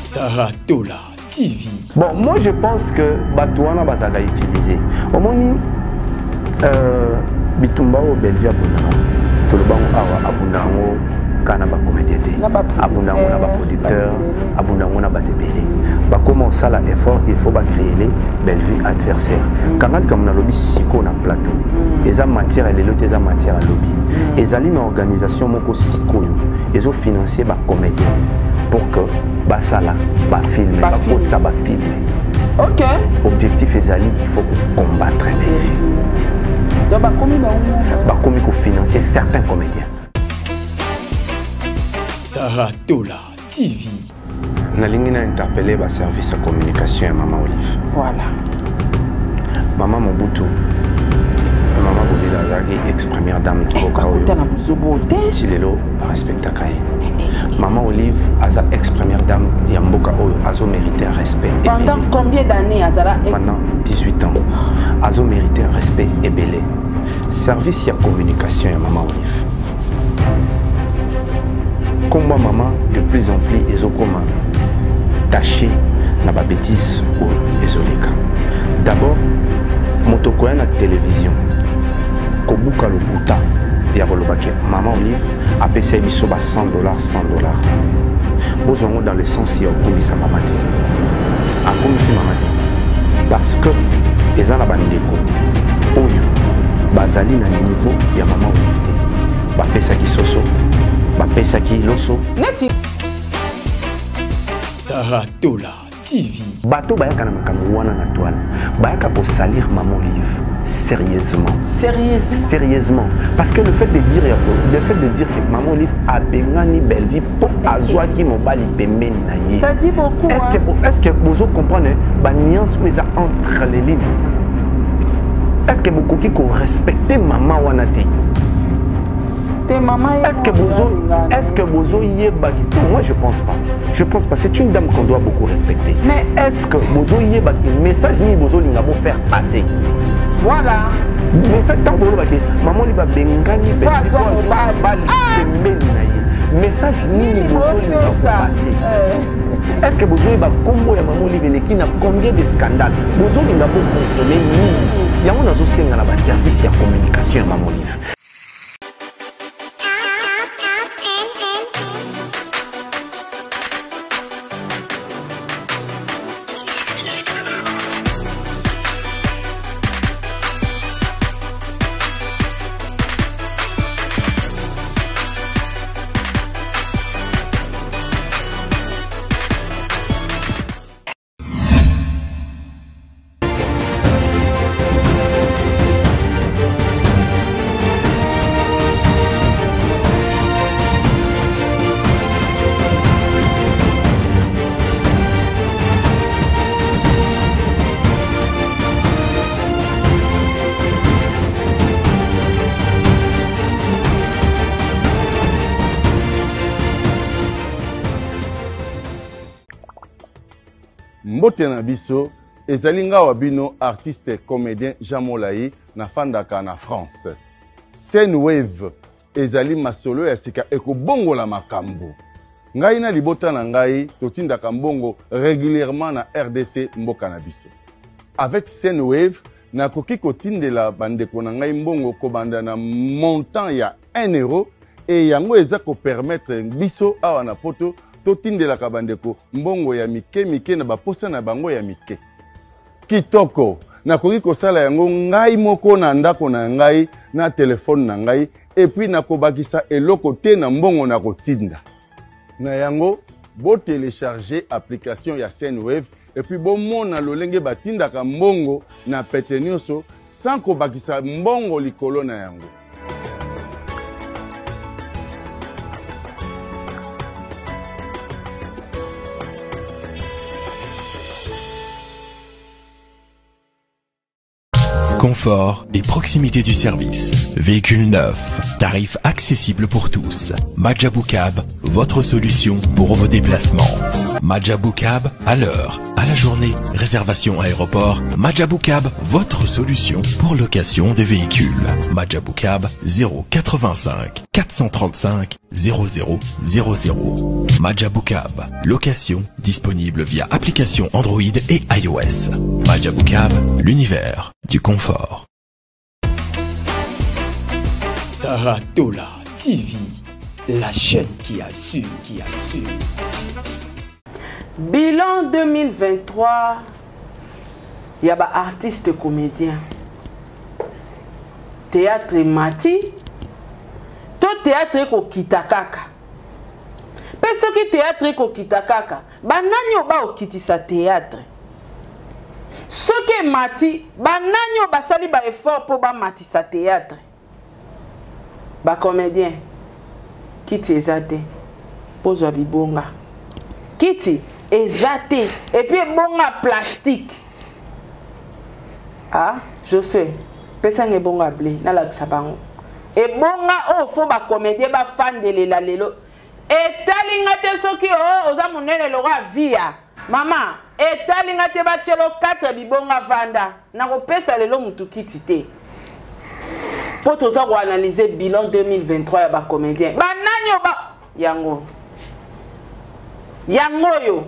Saratola TV. Bon, moi je pense que Batouana Bazaga utilisé. Au moment Bitumba au Bellevue Abundamo, Tolobango Awa Abundango, Kanaba comédien, Abundango na ba producteur, Abundango na ba tébélé. Bah comment ça la effort, il faut pas créer les Bellevue adversaires. Quand on comme na lobby siko na plateau, les matières et les lots des matières à lobby. Les alliés une organisation moko siko yo, ils ont financé ba comédien pour que ba sala, ba filmer, ba faute ça ba filmer. OK. Objectif est ali, il faut combattre les vies. Donc bah comment il financer certains comédiens. Saratola TV. Nalingi na interpellé le service de communication à Maman Olive. Voilà. Maman Mobutu. Maman Bobila Zagi, ex-première dame de Bokaoyo. Si lelo, respecte Kaye. Maman Olive, Aza, ex-première dame Yamboka Oyo, Azo mérité un respect. Pendant combien d'années Azala? Pendant 18 ans. Azo mérité un respect et belé. Service de communication à Maman Olive. Comme moi, maman, de plus en plus, ils ont comment taché na ba bêtise ou ezoleka. D'abord, motokoya na télévision. Kobuka lokuta ya kolobake Maman Olive a payé biso ba $100. Bozongo dans le sens ya komisa mamati. A komisa mamati. Parce que les ana bandeko oyo bazali na niveau ya Maman Olive. Ba pesa ki soso. Bapesa ki loso. Neti. Saratola TV. Bato bayaka na makambo wana na toile. Bayaka pour salir Maman Olive. Sérieusement. Sérieusement. Sérieusement. Parce que le fait de dire que Maman Olive a bengani Bellevue pour azwa ki mobali pembeni na ye. Ça dit beaucoup. Est-ce que vous comprenez la nuance où ils ont entre les lignes? Est-ce que beaucoup qui respecter maman wana te? Est-ce que Bozo Yebaki? Moi je pense pas. Je pense pas. C'est une dame qu'on doit beaucoup respecter. Mais est-ce que Bozo Yebaki, message ni Bozo Lingabo faire passer? Voilà. Mais c'est tant pour Baki. Maman li ba bengani message ni Bozo Lingabo passer. Est-ce que Bozo Yeba combo ya Maman Li qui n'a combien de scandales? Bozo Lingabo confirmer ni. Ya on a aussi un service de communication à Maman Li. Mbote na biso ezalinga wabino artiste comédien Jean Molayi na fandaka na France. Scène Wave ezali masolo ya sika ekobongola makambo. Ngai na libota na ngai totindaka mbongo régulièrement na RDC mboka na biso. Avec Scène Wave nakoki kotindela bandeko na ngai mbongo kobanda na montant ya 1 euro et yango eza ko permettre biso awa na poto totindela kabandeko mbongo ya mike na baposa na bango ya mike. Kitoko nakoki kosala yango ngai moko na ndako na ngai na telefone na ngai et puis nakobakisa eloko te na mbongo na kotinda. Na yango bo télécharger application ya Sendwave et puis bo mona lolenge batindaka mbongo na pete nyonso sans kobakisa mbongo likolo na yango. Confort et proximité du service. Véhicule neuf. Tarifs accessibles pour tous. Majabou Cab, votre solution pour vos déplacements. Majabou Cab, à l'heure, à la journée. Réservation aéroport, Majabou Cab, votre solution pour location des véhicules. Majabou Cab 085 435 0000. Majabou Cab, location disponible via application Android et iOS. Majabou Cab, l'univers du confort. Saratola TV, la chaîne qui assure, Bilan 2023, il y a des artistes comédiens. Théâtre Mati, tout théâtre ko kitakaka. Parce que théâtre ko kitakaka, bananyo ba okitisa théâtre. Ce que Mati, bananyo basali ba effort pour ba matisa théâtre. Ba comédien, kiti ezate, pozo bibonga. Kiti ezate, et puis bonga plastique. Ah, je sais. Pesa nge bonga blé, na la sabango. Et bonga oh faut ba comédien ba fan de la lelo. Et talinga te soki oh oza munene lora via. Maman, et talinga te ba chelo 4 bibonga vanda. Na ko pesa lelo mutu kiti te. Pour tout ça, on analyser bilan 2023 ya ba comédien. Ba nanyo ba yango. Yango yo.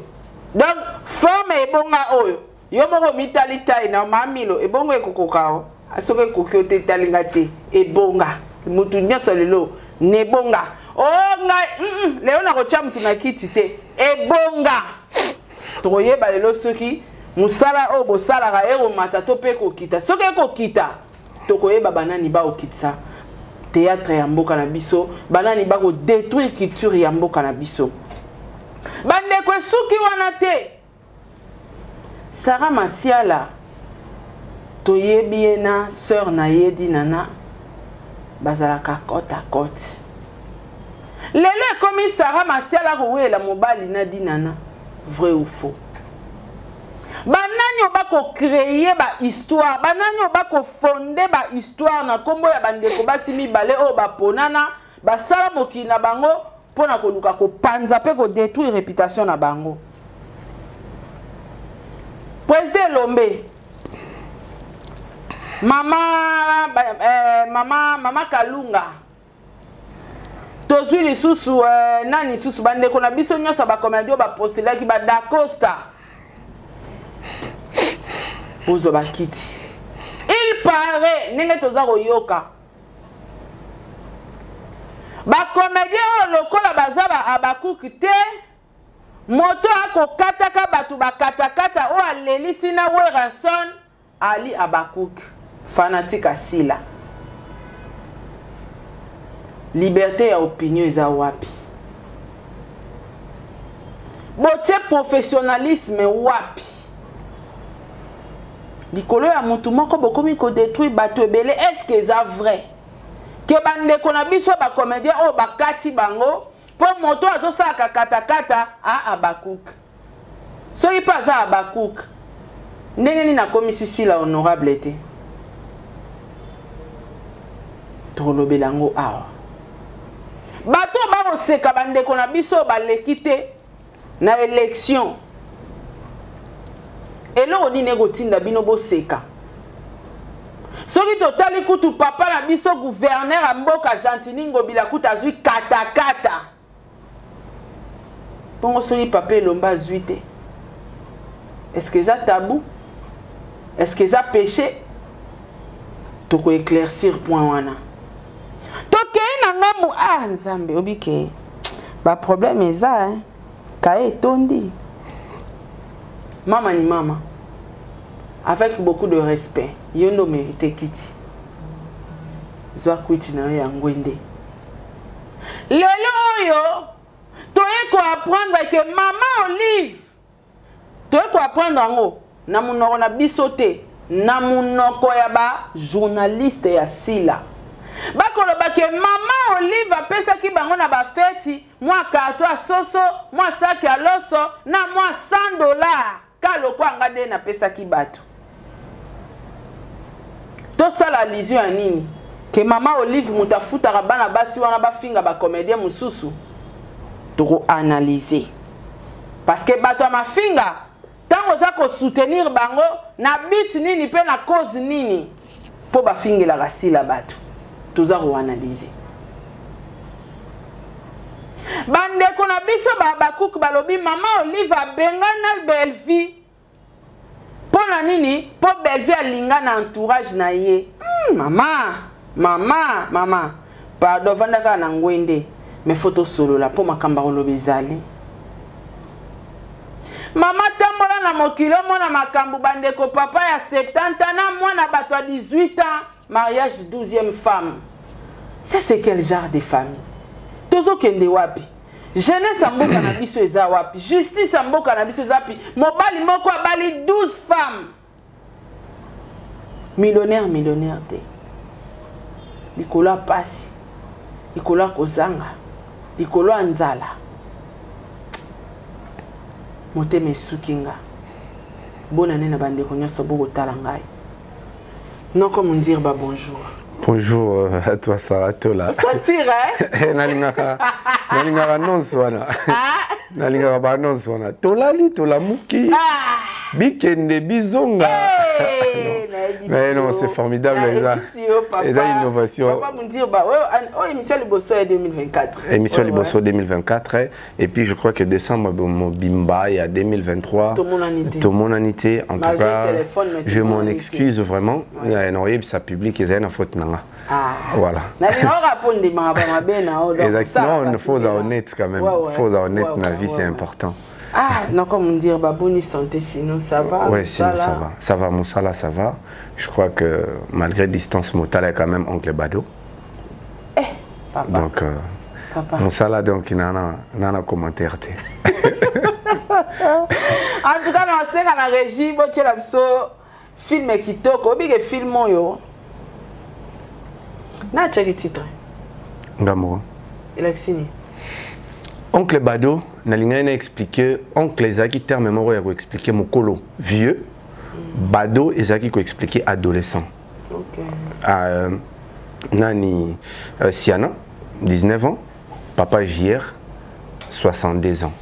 Donc forme e bonga oyo. Yo moko mitali tai na mamilo e bongo ekokokao. Asoke kokyote talinga te e bonga. Mutu nyoso lelo ne bonga. Oh ngai leo na kocha mutu na kiti te e bonga. Toye ba lelo soki musala o bosala ga ero mata to pe kokita. Soke kokita. Tokoyeba banani ba okitsa théâtre ya mboka na biso banani ba ko détruire culture ya mboka na biso bande ko suki wana te Sarah Masiala toyebi na sœur na yedi nana bazalaka côte à côte lele comme Sarah Masiala ko wela mobali na dinana vrai ou faux. Bananyo bako créer ba histoire, bananyo bako fonder ba histoire na kombo ya bandeko basimi bale o ba ponana, ba sala moki na bango pona ko luka ko panza pe ko détruire réputation na bango. Président Lombe. Mama Kalunga. Tozui lisusu nani susu bandeko na biso nyosa ba komedio ba postula ki ba Da Costa. Kiti. Il paraît ninge toza koyoka ba comédien lokola bazaba abakuki te moto akokataka batu bakatakata o aleli sina Weranson Ali Abakouk fanatique asila liberté ya opinion eza wapi boche professionnalisme wapi likolo ya mutu moko bokomi ko détruire bato ebele est-ce que ça vrai que bande ko na biso ba comédien o bakati bango pour moto azosala kata a Abakouk soki pas za Abakouk ndenge ni na komisi sila honorable te tolobelango awa bato ba oseka bande ko na biso ba lekite na élection. Et là, on dit que bino boseka. Soki totali kutu papa na biso gouverneur a mboka Gentini Ngobila kuta zui kata. Pongo soki papa elomba zui te. Est-ce que ça tabou? Est-ce que ça péché? Toko éclaircir point wana. Toke na ngamu ah nzambe obike. Ba problème est ça hein. Kae tondi. Maman ni maman, avec beaucoup de respect, yondo mérite kiti. Zwa kwiti na ya ngwende. Lelo yo, toye ko apprendre que maman Olive, toye ko apprendre ngo na munoko na bisote, na munoko ya ba journaliste ya sila. Bakoloba ke maman Olive apesa ki bango na ba feti, moi carton à soso, moi sac à loso, na moi $100. Kalo kwa ngade na pesa ki bato. To sala allusion ya nini? Que maman Olive mutafuta bana basi wana ba finga ba comédien mususu. Toko analyser. Parce que bato ma finga, tango oza ko soutenir bango na but nini pe na cause nini po ba fingela rasila bato toza ko analyser bande ko na biso ba cook balobi mama Olive benga na Belvi pona nini po Belvi alinga na entourage na ye mama pardon vandaka na ngwende me photo solo la po makamba olobi zali mama tambola na mokilo mona makambu bande ko papa ya 70 ans mwana bato à 18 ans mariage 12e femme ça c'est quel genre de famille tozo kende wapi jeunesse amboka na biso eza wapi justice amboka na biso eza wapi mobali moko abali 12 femmes millionnaire te likolo pasi likolo kozanga likolo nzala motema esukinga bona nena bande ko nyoso boko tala ngai non comme dire ba bonjour. Bonjour à toi Sarah Tola. Sentir hein? Nalingaka annonce wana. Nalingaka ba annonce wana. Tolali tolamuki. Bikende bizonga. Mais non, c'est formidable et là innovation. Papa me dire bah ouais émission Liboso 2024. Émission Liboso 2024 et puis je crois que décembre Bimba il y a 2023. Tout mon anité en tout cas. Je m'en excuse vraiment. Il y a un ça public et ça faute nanga. Voilà. Exactement, il faut être honnête quand même. Il faut être honnête, la vie c'est important. Ah, non, comme dire, bah, bonne santé, sinon ça va. Oui, sinon ça va. Ça va, Moussala, ça va. Je crois que malgré distance, Moussala est quand même oncle Bado. Eh, papa. Donc, papa. Moussala, donc, il n'a pas commentaire. En tout cas, on sait qu'à la régie, tu as film qui toque, ou bien film, yo. Na quel titre? Ngamoro. Il a signé. Oncle Bado, n'a expliqué, oncle Ezaki terme moro ya ko expliquer mokolo vieux, Bado Ezaki ko expliquer adolescent. OK. Nani Siana 19 ans, papa JR 62 ans.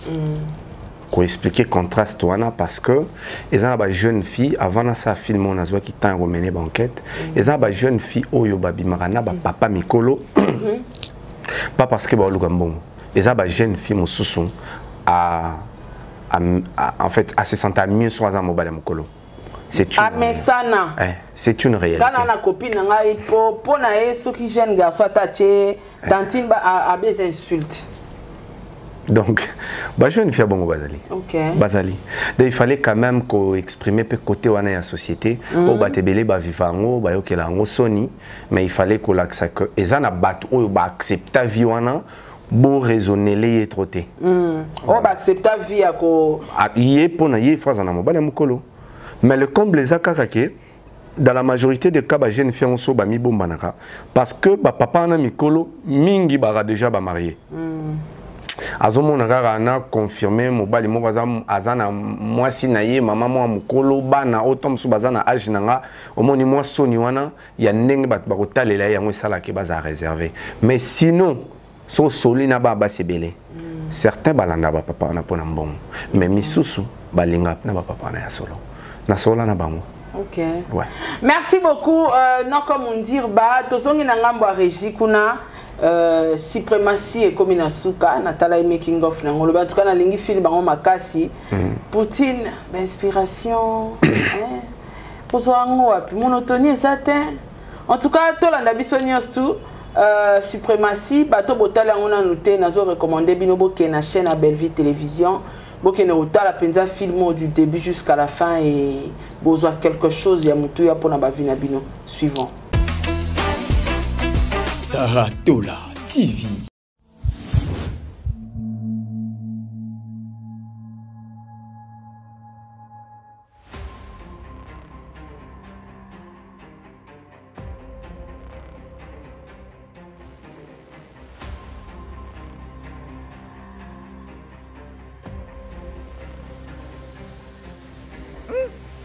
Ko expliquer contraste wana parce que ezana ba jeune fille avant na sa film on azwa ki tan remener banquette, ezana ba jeune fille oyo babimaka ba papa mikolo. Pas parce que ba lugambongo. Et ça, jeune fille, mon sousson, en fait, à se sentir mieux sur un mobile mokolo. C'est une réalité. Quand on a copine, on a pour ceux qui jeune garçon attaché, tantine a des insultes. Donc, jeune fille bon bazali. OK. Bazali. Donc il fallait quand même qu'on exprime peu côté wana la société. Au batebele ba vivango, ba yokela ngo soni, mais il fallait qu'on l'accepte que ezana bat o ba accepter vie wana. Bon raisonner les trotter. On va accepter vie à quoi? Yé pour na yé phrase en amobale mukolo. Mais le comble les akakake dans la majorité des cas ba jeune fille on so ba mi bombanaka parce que ba papa na mikolo mingi ba déjà ba marié. Azomo na kaka na confirmer mobali mo azana mwasi na ye mama mo mukolo bana otom so bazana âge nanga omoni moi soni wana ya ndenge bat ba kotalela yango sala ke baza réservé. Mais sinon so soli na ba basebele certains balanda ba papa na pona mbongo mais misusu balinga na ba papa na ya solo na sola na bango. OK. Ouais. Merci beaucoup. Non comme on dit ba tozongi na ngambo a régie kuna suprématie et comme inasuka natala making of na ngolo ba tuka na lingi fili bango makasi Poutine inspiration pour so ngo wapi monotonie certain en tout cas tolanda biso nyos tout suprématie bato botala ngona noté nazo recommander bino boke na chaîne à Belleville télévision boke na otala penza film du début jusqu'à la fin et besoin quelque chose ya mutu ya pona ba vina bino suivant. Sarah Tola TV.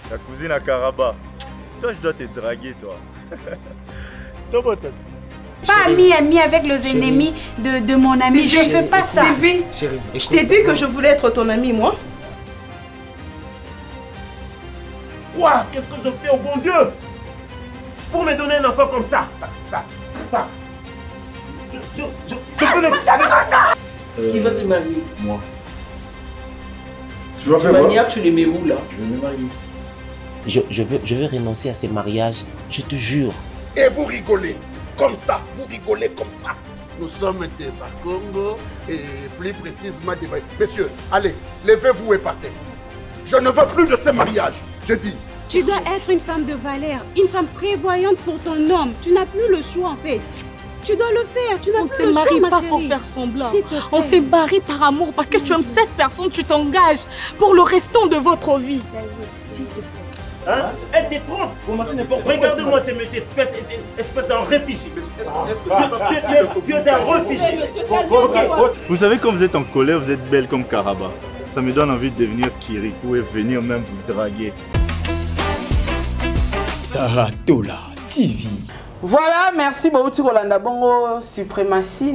La cousine à Karaba. Toi, je dois te draguer, toi. Pas ami avec les ennemis de mon ami. Je ne fais pas ça. Sylvie, je t'ai dit que je voulais être ton ami, moi. croire qu'est-ce que je fais au bon Dieu pour me donner un enfant comme ça. Je peux le... Qui va se marier? Moi. Tu vas faire quoi? Tu les mets où là? Je vais me marier. Je vais renoncer à ces mariages, je te jure. Et vous rigolez comme ça, vous rigolez comme ça. Nous sommes des Bakongo et plus précisément des... Messieurs, allez, levez-vous et partez. Je ne veux plus de ces mariages, je dis. Tu dois être une femme de valeur, une femme prévoyante pour ton homme. Tu n'as plus le choix en fait. Tu dois le faire, tu n'as plus le choix, ma chérie. On ne se marie pas pour faire semblant. On s'est marié par amour parce que tu aimes cette personne, tu t'engages pour le restant de votre vie. S'il te plaît. Hein? Elle te trompe. Regardez-moi ces messieurs, espèce d'un réfugié. Tu es un réfugié. Vous savez, quand vous êtes en colère, vous êtes belle comme Karaba. Ça me donne envie de devenir Kirikou et venir même vous draguer. Sarah Tola TV. Voilà, merci beaucoup Rolanda Bongo suprématie.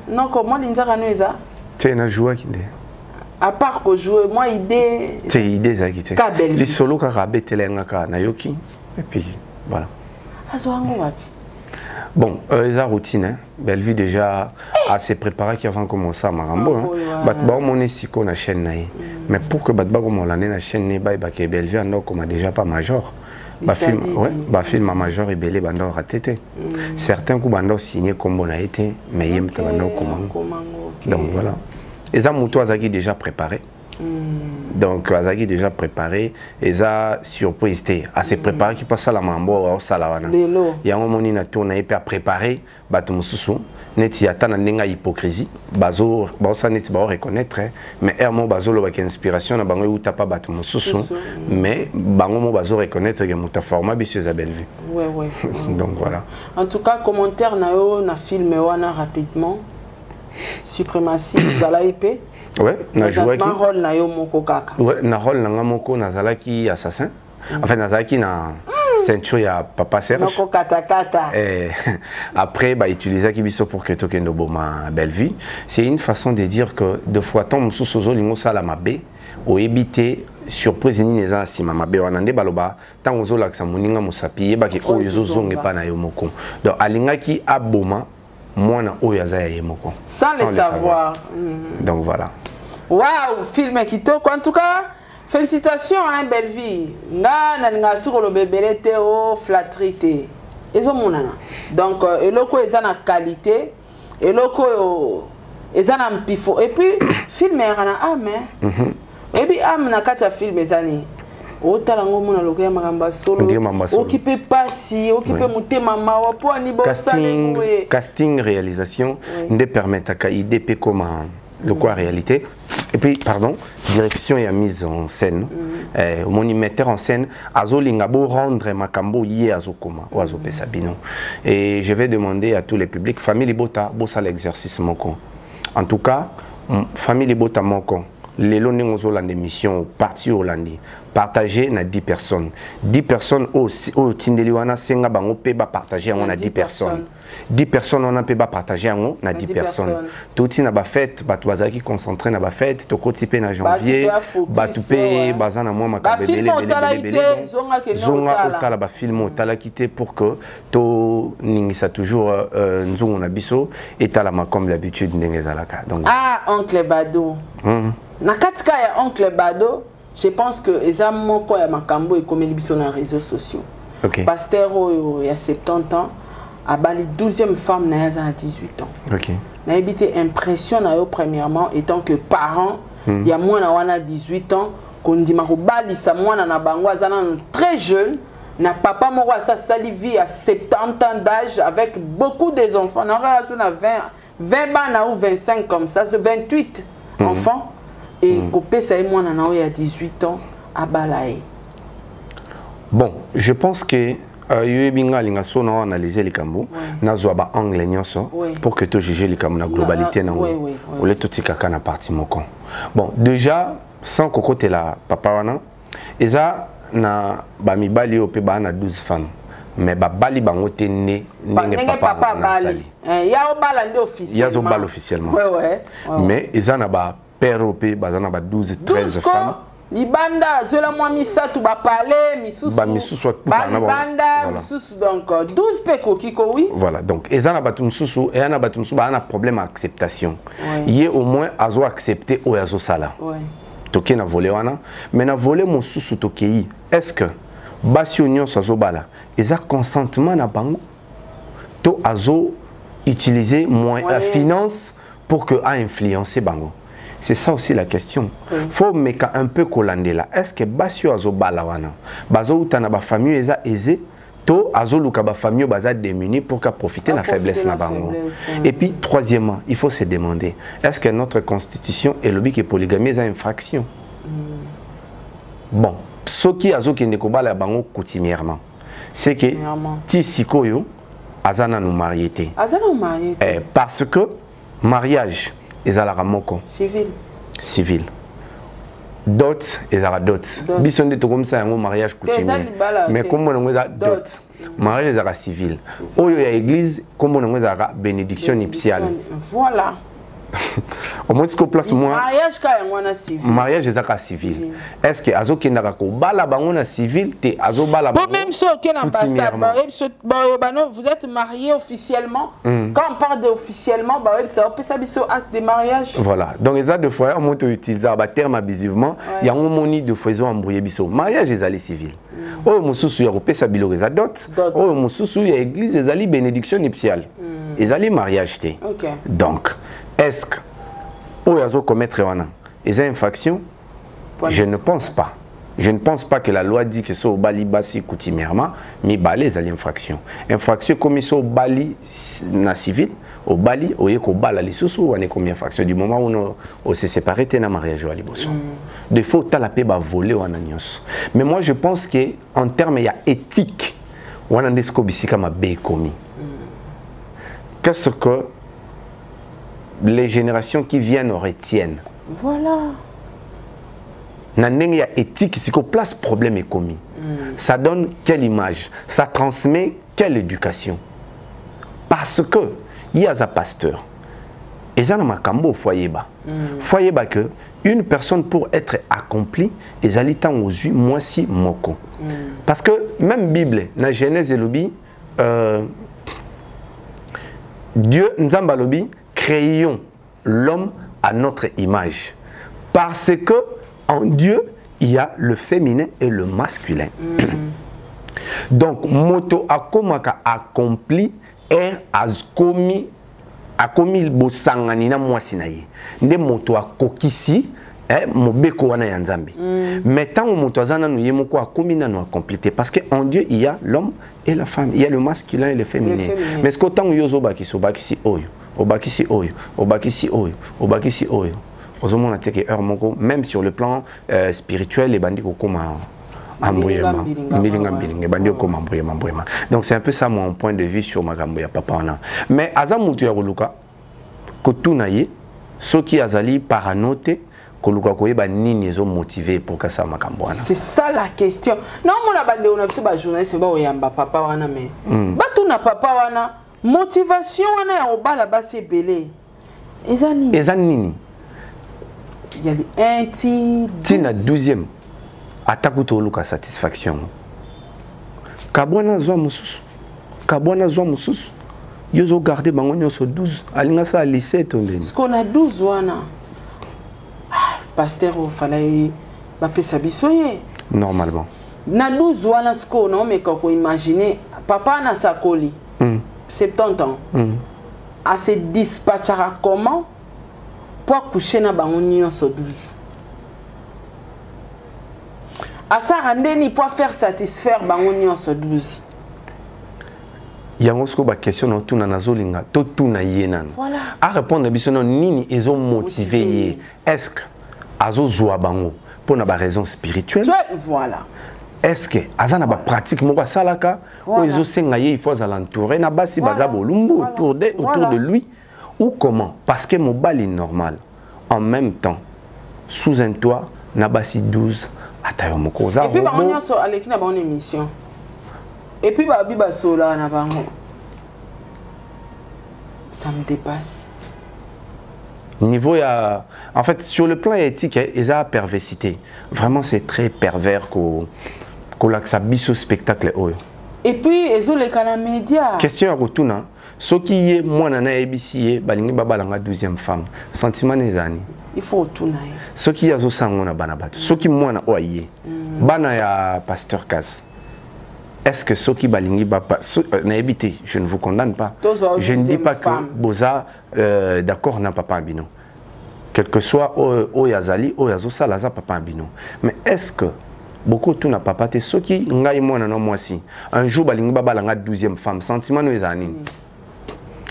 Non, comment l'inzara noeza? C'est une joie qui est. À part que jouer, moi idée. C'est idée ça qui est. Les solos karabé telenga nayoki et puis voilà. Bon, les routine, hein. Bellevue déjà assez préparée qui avant de commencer à Marambo. Batba mon esiko na chaîne naï. Mais pour que Batba comme on l'année na chaîne naï, bah que Bellevue en comme déjà pas major. Bah film, ouais, bah film major et belé bandor ratété. Certains coups bandor signé comme on a été, mais yem bandor comment. Donc voilà. Et ça moutou azaki déjà préparé. Donc azaki déjà préparé et ça surprise té assez préparé qui passe à la mambo au salawana. Il y a un moment na tourne et puis préparé bato mususu neti ata na ndenga hypocrisie bazo ça neti ba reconnaître mais ermo bazo lo ba inspiration na bango uta pa bato mususu mais bango mo bazo reconnaître que muta format biso za belle vue. Ouais. Donc voilà. En tout cas commentaire na yo na film wana rapidement. Suprématie zala épée. Ouais, na joué qui rôle na yo moko kaka. Ouais, na rôle na moko nazalaki assassin. Enfin nazalaki na ceinture ya papa Serge. Moko kata. Et après bah utiliser qui biso pour que tokendo boma belle vie. C'est une façon de dire que deux fois tant mususu lingo sala mabe o éviter surprise ni neza sima mabe wanande baloba tant ozola ka moninga musapi ba ki ozo zonge pa na yo moko. Donc alingaki aboma moi sans le savoir. Donc voilà. Waouh, film kitoko en tout cas. Félicitations hein, belle vie. Nga sur le bébé théo flatterie. Ezo monana. Donc eloko ezana qualité, eloko ezana mpifo et puis film erana ame. Et puis ame na kata film ezani. Otalango mona lokoya makamba solo occupé passi occupé mutema mawa po ani bo casting réalisation ne permettre à IDP comme le quoi réalité et puis pardon direction et mise en scène mon metteur en scène azolinga bo rendre makambo yé azokoma ou azope sabino et je vais demander à tous les publics famille bota bossa l'exercice moko en tout cas famille bota moko les lois de l'émission parti Hollandi partager na 10 personnes 10 personnes au tindeliwana senga bango pe ba partager on a 10 personnes 10 personnes on a pe ba partager on a 10 personnes tout na ba fête ba toza qui concentré na ba fête to kotipe na janvier ba tupe bazana moi makabebele zonga otala ba film otala kité pour que to ningisa toujours nzungu na biso etalama comme l'habitude ndengezalaka donc ah oncle Bado na katika ya oncle Bado je pense que eza moko ya makambo et comme biso na réseaux sociaux. Pasteur il y a 70 ans a bali 12e femme na ya 18 ans. Na habité impression na yo premièrement étant que parent il y a moins na wana 18 ans qu'on dit mako bali sa mwana na bango azana très jeune na papa moko sa salivi à 70 ans d'âge avec beaucoup des enfants na 20 bana ou 25 comme ça c'est 28 enfants. Et copé ça moi nana il y a 18 ans à Balaé. Bon, je pense que Yuebinga linga sona analyser les kambo na zoaba angle nyonso pour que tu juger les kambo na globalité na ou le tout kaka na partie moko. Bon, déjà sans kokote la papa wana eza na ba mibali ope ba na 12 femmes. Mais ba bali bango te ne ndenge papa bali. Ya obala ndi officiellement. Ya zo bal officiellement. Mais eza na ba père opé bazana ba 12 13 femmes Libanda, zola moi misatu ba parler, misusu. Ba misusu ba libanda, misusu donc 12 peko kiko oui. Voilà, donc ezana batu misusu et ana batu misusu ba ana problème d'acceptation. Yé au moins azo accepter ou azo sala. Ouais. Toké na volé wana, mais na volé misusu tokei. Est-ce que basi union sazo bala, eza consentement na bango to azo utiliser moins finance pour que a influencer bango. C'est ça aussi la question. Il faut mettre un peu colandela. Est-ce que basio azo balawana, bazo utana ba famille eza aisé, to azo luka ba famille baza démunie pour qu'à profiter de la faiblesse na bango. Et puis troisièmement, il faut se demander, est-ce que notre constitution est le que polygamie est infraction? Bon, ce qui azo qui ne kobala bango coutumièrement, c'est que ti sikoyo azana nous mariété. Azana nous mariété. Parce que mariage ezalaka moko civil dot ezala dot biso nde tokomisa yango mariage coutumier mais kombo nango eza dot mariage ezala civil oyo ya église kombo nango ezalaka bénédiction nuptiale. Voilà. Au moins ce place moi mariage ka yango na civil mariage ezaka civil. Est-ce que azo kendaka ko bala bango na civil te azo bala bango même so ke na ambassade vous êtes mariés officiellement. Quand on parle d'officiellement ça peut ça biso acte de mariage. Voilà, donc les deux fois on monte utiliser ba terme abusivement il y a un moni de faisons embrouiller biso mariage ezali civil. Oh mususu ya kopesa bilo eza dot oh mususu ya église ezali bénédiction nuptiale ezali mariage te. Donc est-ce que Oyazo commettre une infraction? Je ne pense pas. Je ne pense pas que la loi dit que c'est au Bali bassi coutumièrement, mais Bali est l'infraction. Infraction commise au Bali na civil, au Bali, au Yeko Bala les sous on est comme infraction du moment où on s'est séparé, t'es na mariage à Liboso. De faut t'as la paix va voler ou ananios. Mais moi je pense que en termes il y a éthique, on a des scobisika ma bé commis. Qu'est-ce que les générations qui viennent retiennent? Voilà. Il y a éthique, c'est qu'on place problème est commis. Ça donne quelle image? Ça transmet quelle éducation? Parce que il y a un pasteur. Et ça, dans au foyer bas. Foyer bas que une personne pour être accomplie, ils allaient tant aux yeux, moi si moko. Parce que même Bible, dans Genèse et Lobi, Dieu nous a lobi. Créons l'homme à notre image. Parce que en Dieu, il y a le féminin et le masculin. Donc, moto akomaka accompli et a commis le bosangani na mwasinaye. Nde moto akokisi mobeko wana ya nzambi. Mais tant moto azana no yemoko akomi na no accompli parce que en Dieu, il y a l'homme et la femme, il y a le masculin et le féminin. Mais ce qu'autant yozo bakisi oyo Obakisi oyo, obakisi oyo, obakisi oyo. Ozomon a teke heure moko, même sur le plan spirituel, les bandits comme embrouillement. Donc c'est un peu ça mon point de vue sur ma gamboya papa. Mais azamutu ya koluka, kotunaye, ceux qui azali paranote, koluka koyeba nini zo motivé pour que ça makambo. C'est ça la question. Non, mon abandé on a fait ba journaliste ba oyamba papa wana mais. Batuna papa wana. Motivation wana ya obala basi belé. Ezani. Ezani. Il y a un ti. Tina 12e. Atakuto luka satisfaction. Kabwana zwa mususu. Kabwana zwa mususu. Yozo garder bango nyoso 12. Alinga sa lycée tondeni. Ce qu'on a 12 wana. Pasteur au fallait ba pesa bisoye. Normalement. Na 12 wana ce qu'on a mais quand imaginer papa na sakoli. 70 ans. À se dispatcher comment pour coucher na bango sur 12. À ça rendez pour faire satisfaire bango sur 12. Il y a une question dans tout nazolinga, tout na yenan. Voilà. À répondre à bisono nini ils ont motivé. Est-ce que azo joua bango pour na raison spirituelle? Voilà. Est-ce que azana ba pratique moko salaka ou ils ont il faut l'entourer na basi bazabo lumbu autour de lui ou comment? Parce que mon bal est normal. En même temps sous un toit na basi 12 atayo moko za. Et puis ba on so aleki na ba émission. Et puis ba biba sola na bango. Ça me dépasse. Niveau en fait sur le plan éthique il y a perversité vraiment c'est très pervers qu'on l'accès biso spectacle et puis ils ont les canaux médias question à retourner ce qui est moi nana ABC balingi babalanga 12e femme sentiment nezani il faut retourner ce qui a zo sangona bana bato ce qui moi na oye bana ya pasteur Kas. Est-ce que ceux qui balingi bapa na évité je ne vous condamne pas je ne dis pas que boza d'accord n'a papa abino quel que soit o yazali o yazo salaza papa abino mais est-ce que beaucoup tout n'a papa te ceux qui ngai mona no mwasi un jour balingi baba nga 12e femme sentiment no ezani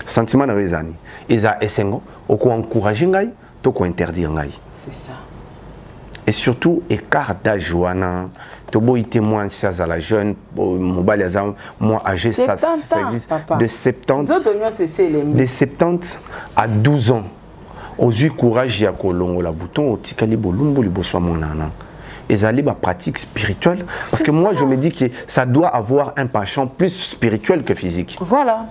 sentiment no ezani eza esengo o ko encourager ngai to ko interdire ngai c'est ça et surtout écart d'âge wana Tobo il témoigne ça à la jeune mobile moi âgé ça existe de 70 à 12 ans aux yeux courage ya kolongo la bouton au tikali bolumbo liboso monana et ali ba pratique spirituelle parce que moi je me dis que ça doit avoir un penchant plus spirituel que physique. Voilà.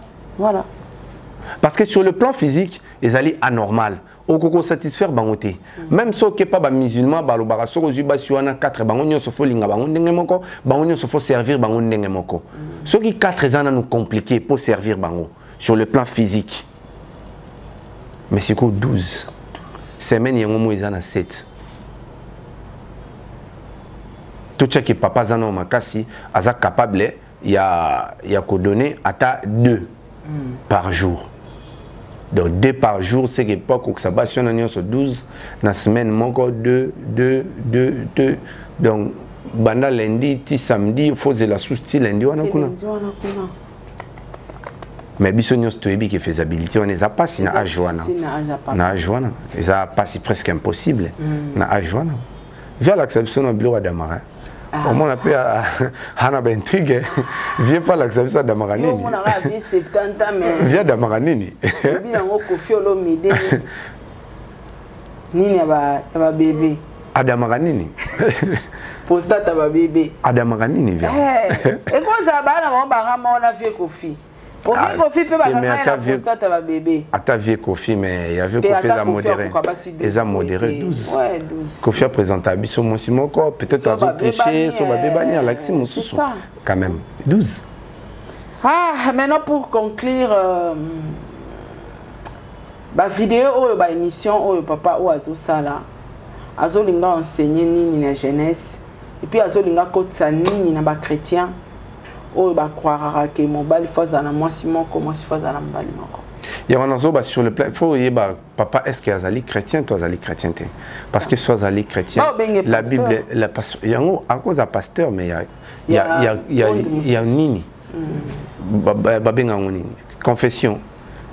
Parce que sur le plan physique ils allaient anormal au koko satisfaire bangoté même ceux qui pas musulman balobara so ozu basiwana 4 bango nyoso fo linga bango ndenge moko bango nyoso fo servir bango ndenge moko ceux qui 4 ans nous compliqué pour servir bango sur le plan physique mais c'est quoi 12 semaine yango mo ezana 7 tout ce qui papa zana makasi aza capable ya ko donner ata 2 par jour. Donc 2 par jour, c'est que pas que ça va sur 12, la semaine, encore 2. Donc, banda lundi, ti samedi, il faut la souci lundi. Mais bisogno stoibi qui faisabilité, on les a pas si na ajoana. Na ajoana, ils a pas si presque impossible. Na ajoana. Via l'acception au bureau d'Amara. Au moins, on a pu Hana Bentrigue, viens pas l'acceptation d'Amaranini. On a vu 70 ans, mais. Viens d'Amaranini. Bien, on confie au midi. Nini a bébé. Adamaranini. Posta ta bébé. Adamaranini, viens. Et quoi ça va, on a vu Kofi. Kofi peut pas posta ta bébé. À ta vie Kofi, mais il y avait Kofi à modérer. Ils ont modéré 12. Ouais, 12. Kofi a présenté à Bissot Monsimoko, peut-être à tricher, sur la bébania, Alexis Moussoussou. Quand même, 12. Ah, maintenant pour conclure, la vidéo ou la émission ou papa ou Azo Sala, Azo linga enseigner ni la jeunesse, et puis Azo linga kotsa ni na ba chrétien. Oh, bah croire que mon bal faut à la moi Simon comment se fait à la bal moko. Il y a un autre sur le plan faut y bah papa est-ce que azali chrétien toi azali chrétien parce que soit azali chrétien la Bible la il y a à cause à pasteur mais il y a nini babenga nini confession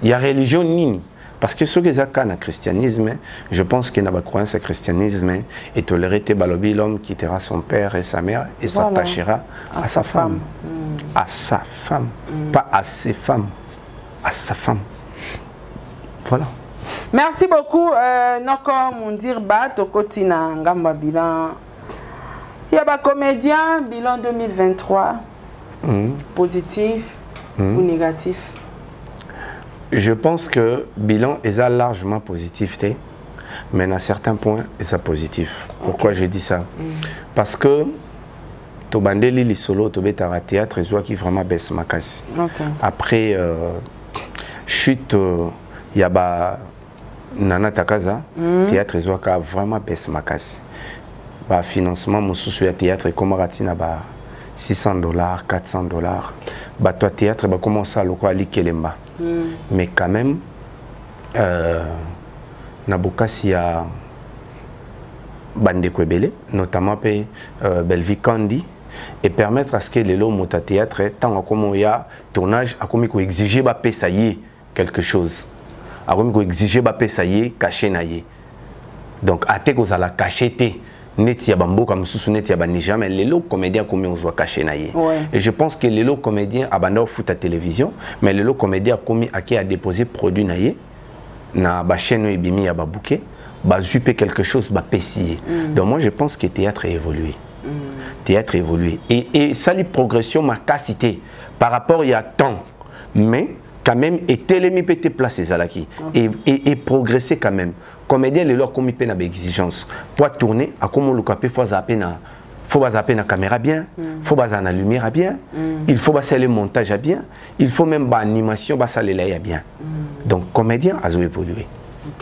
il y a religion nini parce que ce que ça quand le christianisme je pense qu'il n'a pas croyance au christianisme et tolérer balobi l'homme quittera son père et sa mère et s'attachera à sa femme. À sa femme, pas à ses femmes, à sa femme. Voilà. Merci beaucoup. Noko Mundir Bat, Okotina Ngamba bilan. Il y a un comédien, bilan 2023. Positif ou négatif? Je pense que bilan est largement positif, mais à certains points, il est positif. Pourquoi je dis ça? Parce que Tobandeli li solo tobetara théâtre qui vraiment baisse ma casse. Après chute yaba nana takaza théâtre qui vraiment baisse ma casse. Ba financement mususu ya théâtre comme ratina ba $600 $400. Ba toi théâtre ba commencer à lokwa li kelemba. Mais quand même na bokasi ya bande kwebele notamment pe Belvi Kandi et permettre à ce que les lots mota théâtre tant comme il y a tournage à comme il faut exiger ba payer quelque chose à comme il faut exiger ba payer cacher naie donc à te que la cacheté net ya bambo comme sous net ya banija mais les lots comédiens comme on voit cacher naie et je pense que les lots comédiens abandonnent foot à télévision mais les lots comédiens comme à qui a déposé produit naie na ba chaîne ebimi ya ba bouquet ba zuper quelque chose ba pessier donc moi je pense que théâtre a évolué. Théâtre évolué et ça les progression m'a cité par rapport il y a temps mais quand même et télémi pété place ezalaki et progresser quand même comédien les leur comme il peine exigence pour tourner à comme le capé faut zapper na caméra bien faut baser na lumière bien il faut baser le montage bien il faut même ba animation ba ça les bien donc comédien a évolué.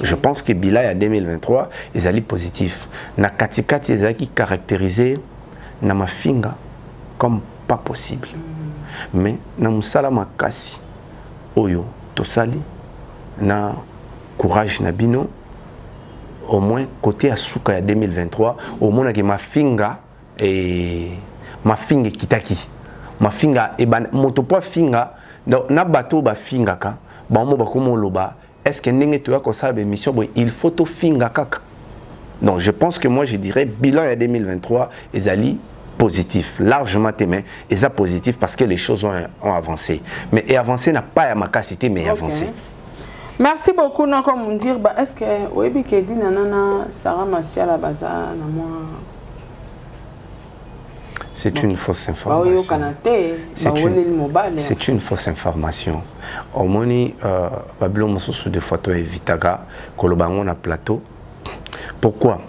Je pense que Bila en 2023 ils allaient positif na katikati ezaki caractérisé na mafinga comme pas possible mais na musala makasi oyo tosali na courage na bino au moins côté asuka ya 2023 au moins que mafinga kitaki mafinga e moto po finga na bateau ba finga ka ba mo ba komo loba est-ce que ndenge to ya ko sa émission il faut to finga kaka. Donc je pense que moi je dirais bilan ya 2023 ezali positif, largement témoin, et ça positif parce que les choses ont avancé. Mais et avancer n'a pas à ma capacité, mais avancé. Merci beaucoup. Non, comme dire, est-ce que oui, que dit nanana Sarah Massia la baza c'est une fausse information. C'est une fausse information. Au moni Babylon Mosusu de photo et Vitaga, Kolobangon na plateau. Pourquoi?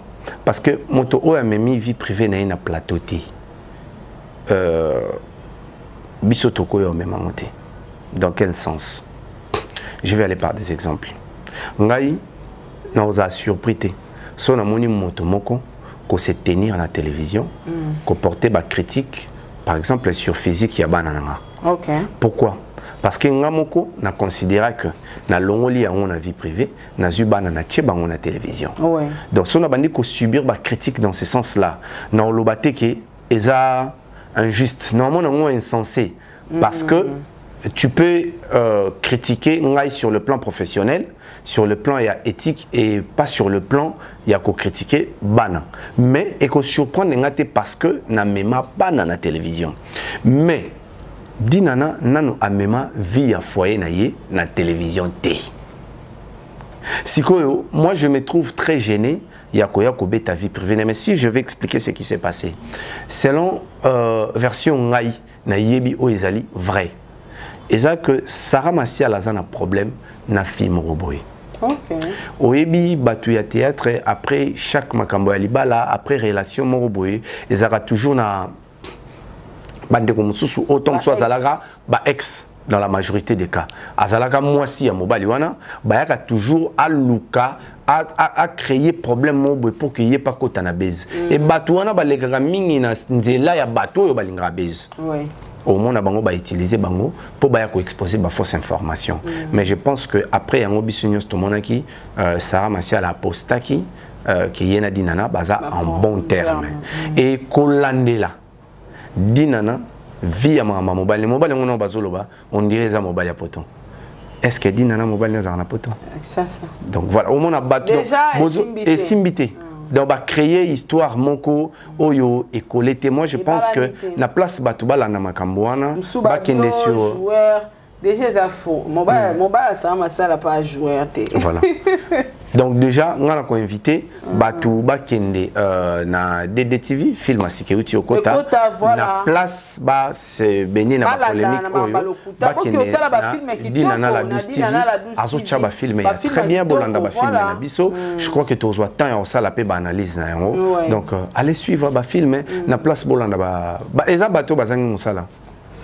Parce que moto o a mis vie privée na plateau té. Bisotoko yo même monté. Dans quel sens? Je vais aller par des exemples. Ngai na oza surpris té. Son amoni moto moko ko se tenir à la télévision, ko porter ba critique par exemple sur physique ya banana. OK. Pourquoi? Parce que ngamoko na considéra que na longoli a on a vie privée, na zubana na tcheba on a télévision. Ouais. Donc si on a bandi ko subir ba critique dans ce sens-là, na olobate que eza injuste, normalement insensé parce que tu peux critiquer ngai sur le plan professionnel, sur le plan éthique et pas sur le plan il y a qu'au critiquer bana. Mais et qu'on surprendre ngate parce que na mema pas na la télévision. Mais dinana nanu amema via foyer na ye na télévision T. Sikoyo, moi je me trouve très gêné yakoya ko beta vie privée mais si je vais expliquer ce qui s'est passé. Selon version ngai na yebi o ezali vrai. Et ça que Sarah Massia a un problème na film Roboy. OK. Oyebi batu ya théâtre après chaque makambo ya libala après relation Moroboy, ils aura toujours na bande comme sous autant soit zalaga ba ex dans la majorité des cas. Azalaga moi si ya mobali wana ba yaka toujours aluka a créer problème Moroboy pour qu'il y ait pas kota na base. Et batu wana ba lekaka mingi na nzela ya batu yo balinga base. Oui. Au monde a bango ba utiliser bango pour ba exposer ba fausse information. Mais je pense que après yango bisunios to monaki Sarah Massia la postaki qui yena dinana baza en bon terme. Et kolandela dinana via mama mobile on bazoloba on dirait ça mobile ya poton. Est-ce que dinana mobile na na poton? Ça. Donc voilà au monde a battu et simbité. Donc, bah, créer histoire moko oyo et coller témoin. Je pense que la place batuba la namakambouana ba kende sur déjà ça faux. Mobile ça ma salle pas joueur. Voilà. Donc déjà on a invité batuba kende na DDTV film Sikeuti Okota. La place ba c'est béni na polémique oyo. Ba kende dina na la 12 TV. Azocha ba film très bien bolanda ba film na biso. Je crois que tu as temps ça la pe ba analyse na yango. Donc allez suivre ba film na place bolanda ba eza bato bazangi musala.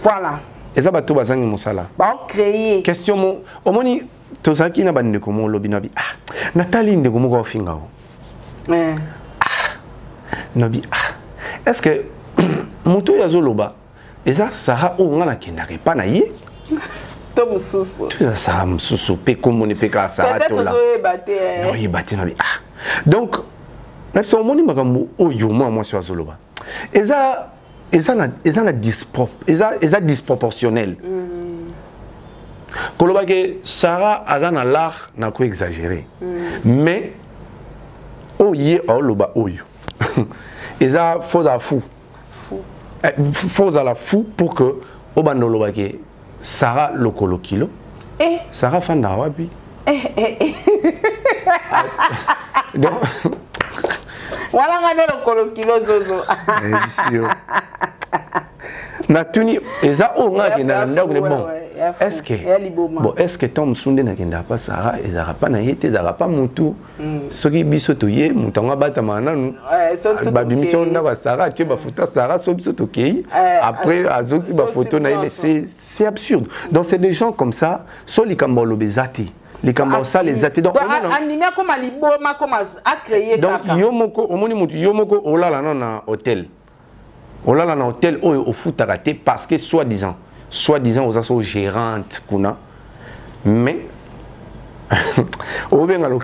Voilà. Eza bato bazangi musala. Ba créer. Question mo omoni tozaki na bande ko mo lobi nabi Nathalie ndeko moko ofinga o. Nabi est-ce que moto ya zoloba eza Sarah o ngana kendaka pa na ye? To mususu. Tu za Sarah mususu pe komoni pe ka Sarah to la. Peut-être oui baté nabi donc na so moni makambo oyo moi sur zoloba. Eza disproportionnel. Koloba que Sarah a dans l'art n'a quoi exagéré. Mais oye loba oyo. Eza faux à fou. Faux à la fou pour que obando loba que Sarah le kolokilo. Sarah fanda wapi. Donc voilà ngane le kolokilo zozo. Na tuni eza o nga ke na ndako ne bon. est-ce que Tom Sunde n'a pas Sarah et Zara pas naïté Zara pas Moutou ce qui bisotoye Moutanga batamana nous babimission n'a Sarah tu vas foutre Sarah sauf bisotoke après azoti ba photo naï c'est absurde donc c'est des gens comme ça sont les kambolo bezati les kambasa les athées donc animé comme aliboma comme a créé donc yomoko omoni mutu yomoko olala na hôtel olala na hôtel au foot raté parce que soi-disant aux assos gérantes kuna mais au bien à le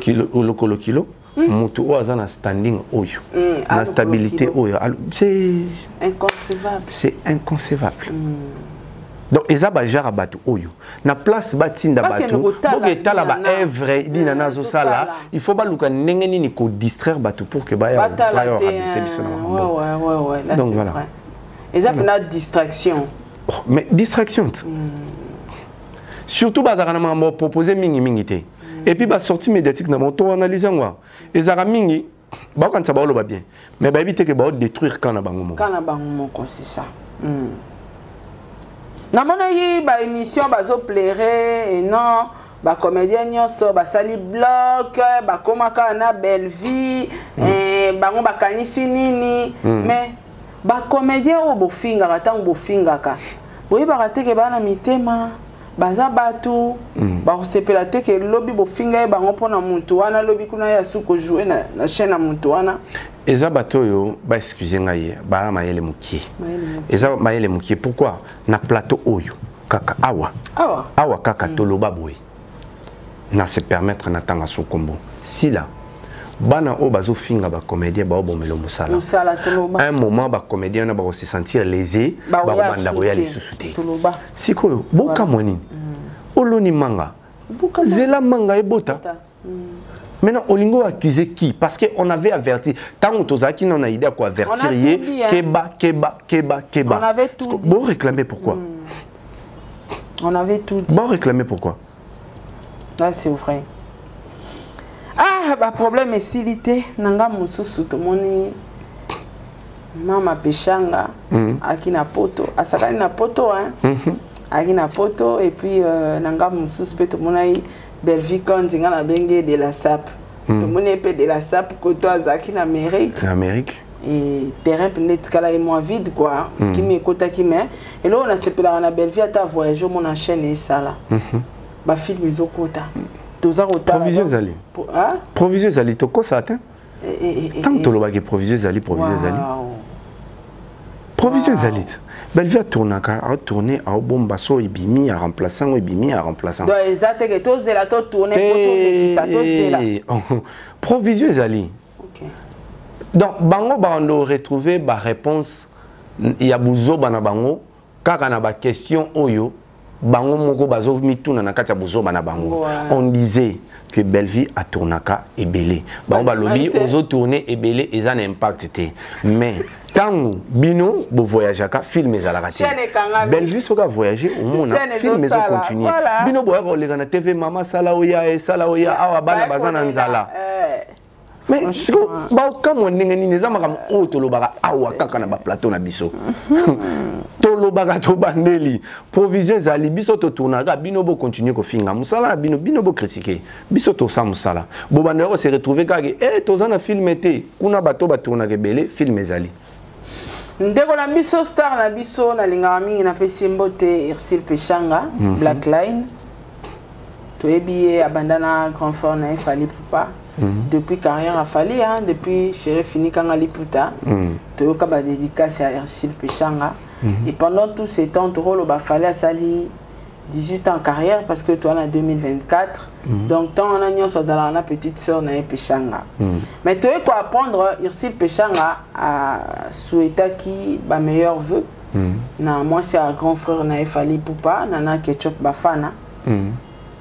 kilo mutu oza na standing oyo na stabilité oyo c'est inconcevable donc eza ba jara bato oyo na place batinda bato donc etala ba œuvre dina nazo sala il faut ba luka ndenge nini ko distraire bato pour que ba ya ouais donc voilà eza pena distraction mais distraction surtout ba dara na proposer mingi te et puis ba sortie médiatique na moto analyser ngwa ezara mingi ba quand ça ba lo ba bien mais ba éviter que ba détruire kana bango moko c'est ça namona yi ba émission bazo plaire et non ba comédien nyonso ba sali bloc ba komaka na belle vie bango bakanisi nini mais ba comédien o bofinga katang bofingaka boyi ba kateke bana mitema baza batu ba sepela teke lobby bofinga bango pona muntu wana lobby kuna ya suko jouer na chaîne na muntu wana eza bato yo ba excusez ngai ba mayele mukie eza mayele mukie pourquoi na plateau oyo kaka awa kaka toloba boy na se permettre na tanga sokombo si là bana o bazo finga ba comédien ba bomelo musala un moment ba comédien na ba se sentir lésé ba banda boya les sous-souté sikoyo boka monini oloni manga zela manga ebota. Maintenant, Olingo a accusé qui? Parce qu'on avait averti. Tant que on a idée à quoi avertir, Keba. On avait tout dit. Bon, réclamer pourquoi? On avait tout dit. Bon, réclamer pourquoi? Là, c'est vrai. Ah, bah, problème est silité. Nanga mususu to moni. Mama pechanga. Akina poto. Asakani na poto, hein. Akina poto. Et puis, nanga mususu pe to moni. Belle vie quand on a bengue de la SAP. Tout le monde est de la SAP côté Azaki en Amérique. Et terrain peut-être est moins vide quoi. Qui me côté qui me. Et là on a sepelé on a belle vie à ta voyage mon enchaîne et ça là. Ba film ils au côté. Provision Zali. Provision Zali to quoi ça atteint? Tant que le bague provision Zali. Provision Zali. Belle vie a tourné à Bombasso et Bimi à remplaçant. Donc, exact, que tout cela tourné pour tourner ça, tout cela. Provision Zali. Donc, bango bando retrouver ba réponse. Il y a bouzo bana bango. Car on a ba question oyo. Bango moko bazo mituna na kacha bouzo bana bango. On disait que Belleville a tournaka et belé. Bango balobi ozo tourner et belé et ça n'impacte. Mais tant bino bo voyageaka film ezala raté. Belleville soka voyager au monde film maison continue. Bino boya ko lega na TV mama sala oya awa bana bazana nzala. Mais si ba comme on ngeni neza makam o tolobaka awa kaka na ba plateau na biso. Tolobaka to bandeli. Provision zali biso to tournaka bino bo continuer ko finga musala bino bo critiquer. Biso to sa musala. Bo bandero se retrouver kage tozana film été kuna bato ba tournaka belé film ezali. Ndeko na biso star na biso na linga mingi na pesi mbote Irsil Pechanga Black Line. To ebiye abandana grand frère na Fali Poupa. Depuis carrière a fallu hein, depuis chéri fini Kanga Liputa. To yoka ba dédicace à Irsil Pechanga. Et pendant tous ces temps Toro ba fallait sali 18 ans en carrière parce que toi en 2024. Donc tant on a nion sozala na petite sœur na Pechanga. Mais tu quoi apprendre Irsil Pechanga à souhaiter qui ba meilleur vœu. Na moi c'est un grand frère na Fali Poupa, nana ketchup bafana.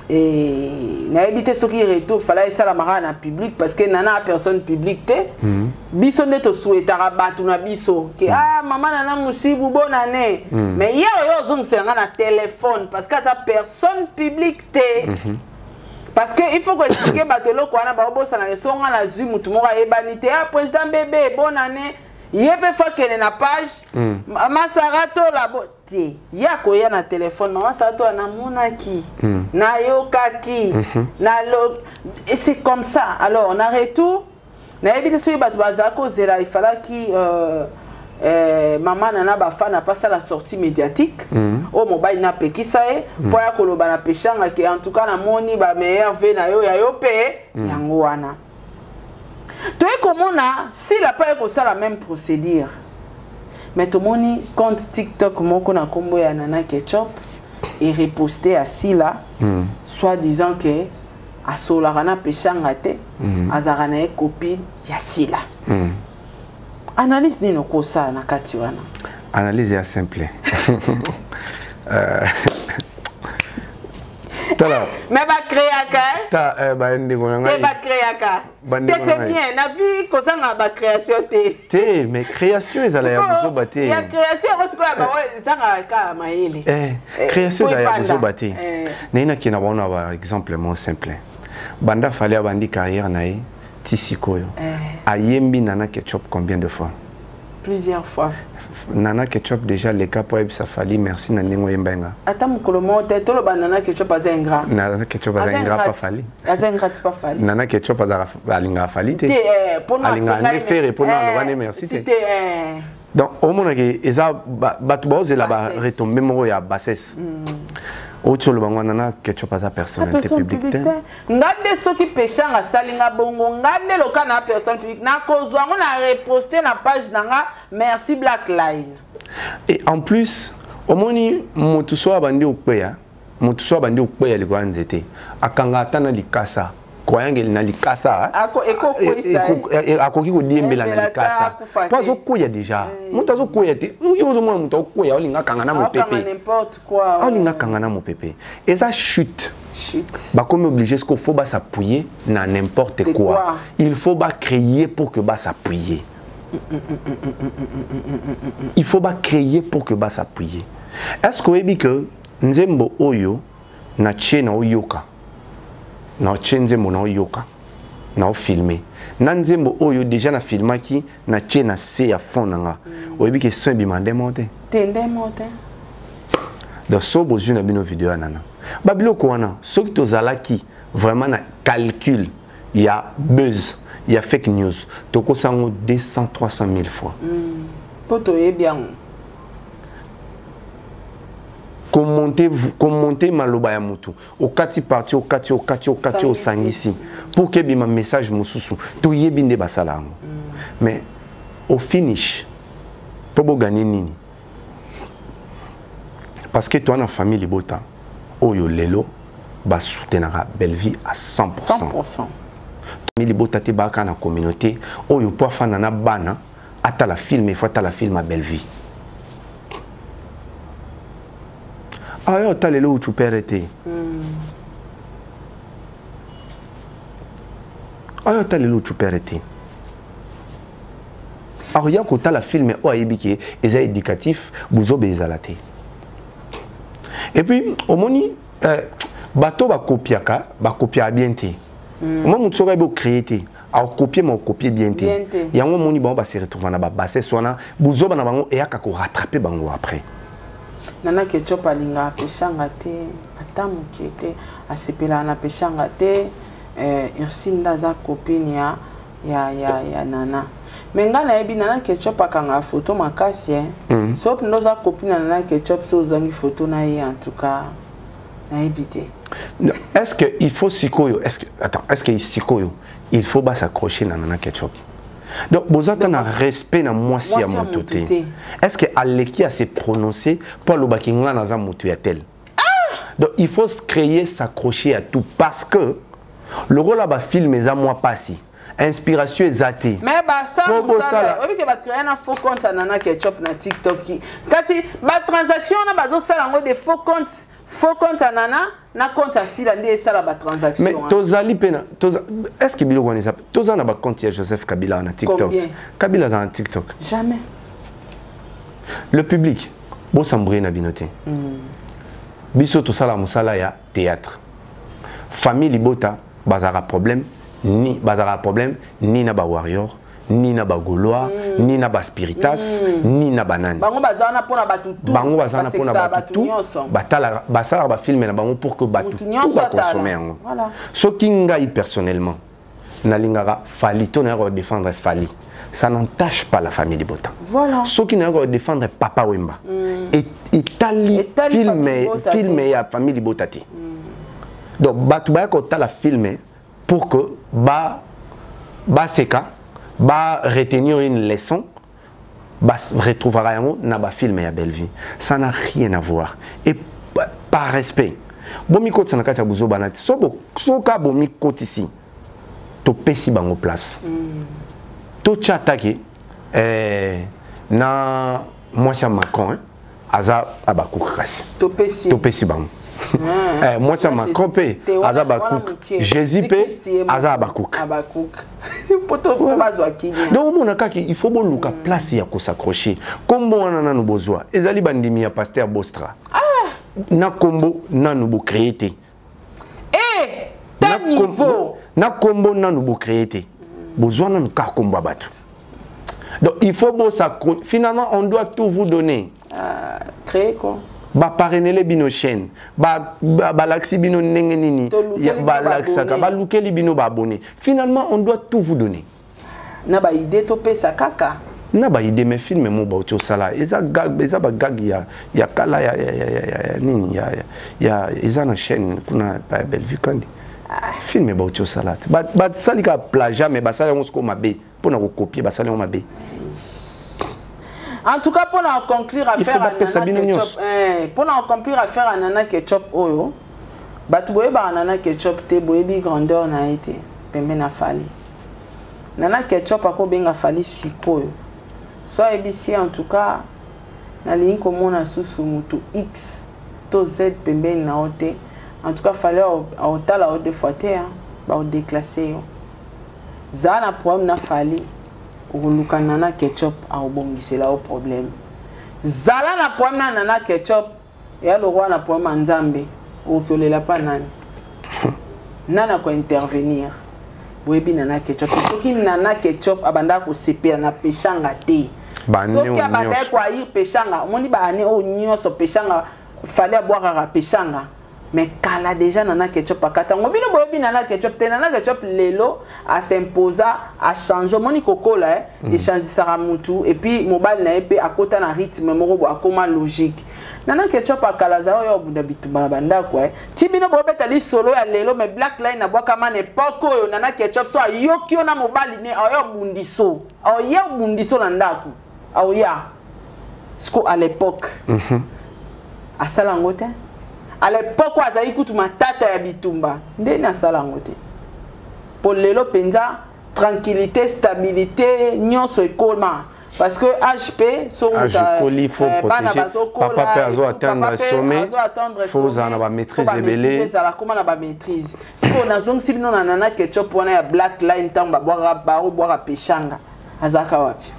Et na évité ce qui retour fallait ça la mara na public parce que nana personne publique te. Biso ne to souhaiter battu na biso que maman nana musibu bonne année. Mais hier yo zong c'est na téléphone parce que ça personne publique te. Parce que il faut que expliquer batelo ko na ba bossa na songa na zu mutu mo ka ebanité président bébé bonne année. Yebe fa kene na page. Masarato la bote. Yako ya na téléphone. Masarato na monaki. Na yokaki. Na lo. Et c'est comme ça. Alors on a retour. Na yebite so yeba bazako zera il fallait qui maman nana bafa n'a pas ça la sortie médiatique. Oh mobile na pekisae. Pour ya koloba na pechanga que en tout cas na moni ba meilleur ve na yo ya yo pe yango wana. Tu es comme on a, s'il n'a pas eu ça la même procédure. Mais tout le monde compte TikTok, mon a combo ya nana ketchup et reposté à Sila, soit disant que à Solarana péchangate, à Zarana copine ya Sila. Analyse ni no kosa na katiwana. Analyse est simple. Mais va créer à c'est bien, la vie cause na création té mais création ils allaient à battre. La création c'est quoi ça ka maele. Création ils allaient à battre. Nina qui na bona par exemple mon simple. Banda fallait bandi carrière nae tisikoyo. Ayembi nana ketchup combien de fois? Plusieurs fois. Nana ketchup déjà les cas pour ça fallait merci nanengo yembenga. Attends mon colomo tête le banana ketchup pas ingrat. Nana ketchup pas ingrat pas fallait. Ingrat pas fallait. Nana ketchup pas alinga fallait. Pour nous alinga faire pour nous le merci. Donc au moment que eza batuba c'est là-bas retomber mo ya bassesse. Autre le bango nana ketchup pas personnalité publique. Ngande ceux qui péchant à salinga bongo ngande le kana personne publique na kozwa on a reposté na page nanga merci Black Line. Et en plus au moni mutu so abandi okweya mutu so abandi okweya li kwa nzete akanga tana likasa koyange na likasa akoki ko diembela na likasa to azokoya déjà mutu azokoya te uyo zo mona mutu okoya olinga kanga na mopepe n'importe quoi olinga kanga na mopepe et ça chute bah comme obligé ce qu'il faut bah s'appuyer na n'importe quoi il faut bah créer pour que bah s'appuyer il faut bah créer pour que bah s'appuyer est-ce que vous savez que nzembo oyo na tche na oyoka na nzembo na oyoka na filmer na nzembo oyo déjà na filmaki na tche na se ya fond nanga vous savez que son bimande monte tende monte donc so besoin na bino vidéo nana babilo ko wana soki tozalaki vraiment na calcul il y a buzz il y a fake news toko sango 200 300 000 fois poto e bien commenter maloba ya mutu okati parti okati osangisi pour que bima message mususu to yebinde basalango mais au finish pour gagner nini parce que toi na famille libota oyo lelo ba soutenara belle vie à 100%. Famille libota te ba kana communauté oyo po fana na bana ata la film il faut ata la film à belle vie. Ayo ta lelo tu perete. Ayo ta lelo tu perete. Alors ya ko ta la film o ayebiki eza éducatif buzo bezalate. Et puis au moni bateau ba copiaka ba copia bien té. Moi mon soga be créer té. A copier mon copier bien té. Yango moni ba se retrouver na ba basse sona buzo ba na bango e aka ko rattraper bango après. Nana ketchup alinga peshanga te atamu kete asepela na peshanga te irsinda za copine ya nana menga na ebi nana ketchup akanga photo makasi so pndo za copine nana ketchup so zangi photo na ye en tout cas na ebité. Est-ce que il faut sikoyo est-ce que sikoyo il faut pas s'accrocher na nana ketchup. Donc, vous avez un respect dans moi si à mon toté. Est-ce que Aleki a se prononcé pour le bakinga dans un motuatel? Donc, il faut se créer, s'accrocher à tout parce que le rôle à film est à moi pas si. Inspiration est athée. Mais ça, vous savez que va créer un faux compte nana ketchup na TikTok. Kasi ba transaction na bazo sala des faux comptes. Faut compte nana na compte assis la ndé ça la transaction. Mais tozali pena est-ce que bilo connaît ça? Toza na ba compte ya Joseph Kabila na TikTok. Combien? Kabila dans TikTok. Jamais. Le public bon sambré na binoté. Biso to sala musala ya théâtre. Famille libota bazara problème ni na ba warrior ni na bagolois, ni na baspiritas, ni na banane. Bango bazana pona batu tout. Bango bazana pona batu tout. Batala basala ba filmer na bango pour que batu tout va consommer. Voilà. Ce qui ngai personnellement na lingara Fally to na défendre Fally. Ça n'entache pas la famille de Bota. Voilà. Ceux qui n'ont défendre Papa Wemba. Et filmer la famille de Bota. Donc, Batouba a la filmer pour que Seka retenir une leçon, retrouvera dans le film et Belleville. Ça n'a rien à voir. Et par respect, bon, miko ça n'a qu'à bouzo banati. So ka bon miko ici. To pesi bango place. To chataki na moi c'est Macron aza abakouk kasi. To pesi bango. Moi c'est Macron pe aza abakouk. Jésus pe aza abakouk. Donc mon akaki il faut bon luka place ya ko s'accrocher. Comme on a no besoin. Ezali bandimi ya pasteur Bostra. Na kombo na no bo créer. Niveau. Na kombo na no bo créer. Besoin de nous combattre. Donc il faut bon ça. Finalement, on doit tout vous donner. Créer quoi? Parrainer les bino chaînes. Laxi bino nengenini. Laxaka. Luke les bino abonné. Finalement, on doit tout vous donner. Na ba idée topé sa kaka. Na ba idée mais film mo ba auto sala. Eza gag ya kala ya nini ya eza na chaîne kuna Belleville kandi. Film est beaucoup salade. Ça les plagiat mais ça les on se mabe pour nous copier ça les on mabe. En tout cas pour nous conclure affaire à Nana Ketchup pour nous conclure affaire à Nana Ketchup oyo batuboye ba Nana Ketchup te boyebi grandeur na été pembe na Fally. Nana Ketchup ako benga Fally sikoyo. Soit ebisi en tout cas na ligne komona susu mutu X to Z pembe na ote. En tout cas, il fallait au tal à deux fois au déclasser. Zana problème n'a fallu au Lukanana Ketchup à au bon c'est là au problème. Zala na problème nana Ketchup et le roi na problème en Zambie au que le lapin nan. Nana quoi intervenir. Boebi nana Ketchup. Ce qui nana Ketchup abanda ko CP na pechanga te. Ce qui abanda ko ir pechanga. On dit ba ane o nyoso pechanga fallait boire à pechanga. Mais kala déjà Nana Ketchup akata ngobino boyebi Nana Ketchup te Nana Ketchup lelo a s'imposa a changer moni koko là il change sara mutu et puis mobile na epé akota na rythme moko akoma logique Nana Ketchup akala za yo bunda bitumba banda quoi tibino boyebeta li solo ya lelo mais black line na boka man époque yo Nana Ketchup so yoki na mobile ne ayo bundiso ayo bundiso na ndaku ayo sko à l'époque à salangote. À l'époque, on a écouté ma tata ya bitumba. Ndena sala ngote. Pour lelo penza tranquillité, stabilité, nyonso ekolma. Parce que HP sont il faut protéger. Papa peut attendre sommet. Faut en avoir maîtrise belé. Ça comment on a maîtrise. Si on a zong si non Nana Ketchup on a black line tamba boire pechanga. Azaka wapi.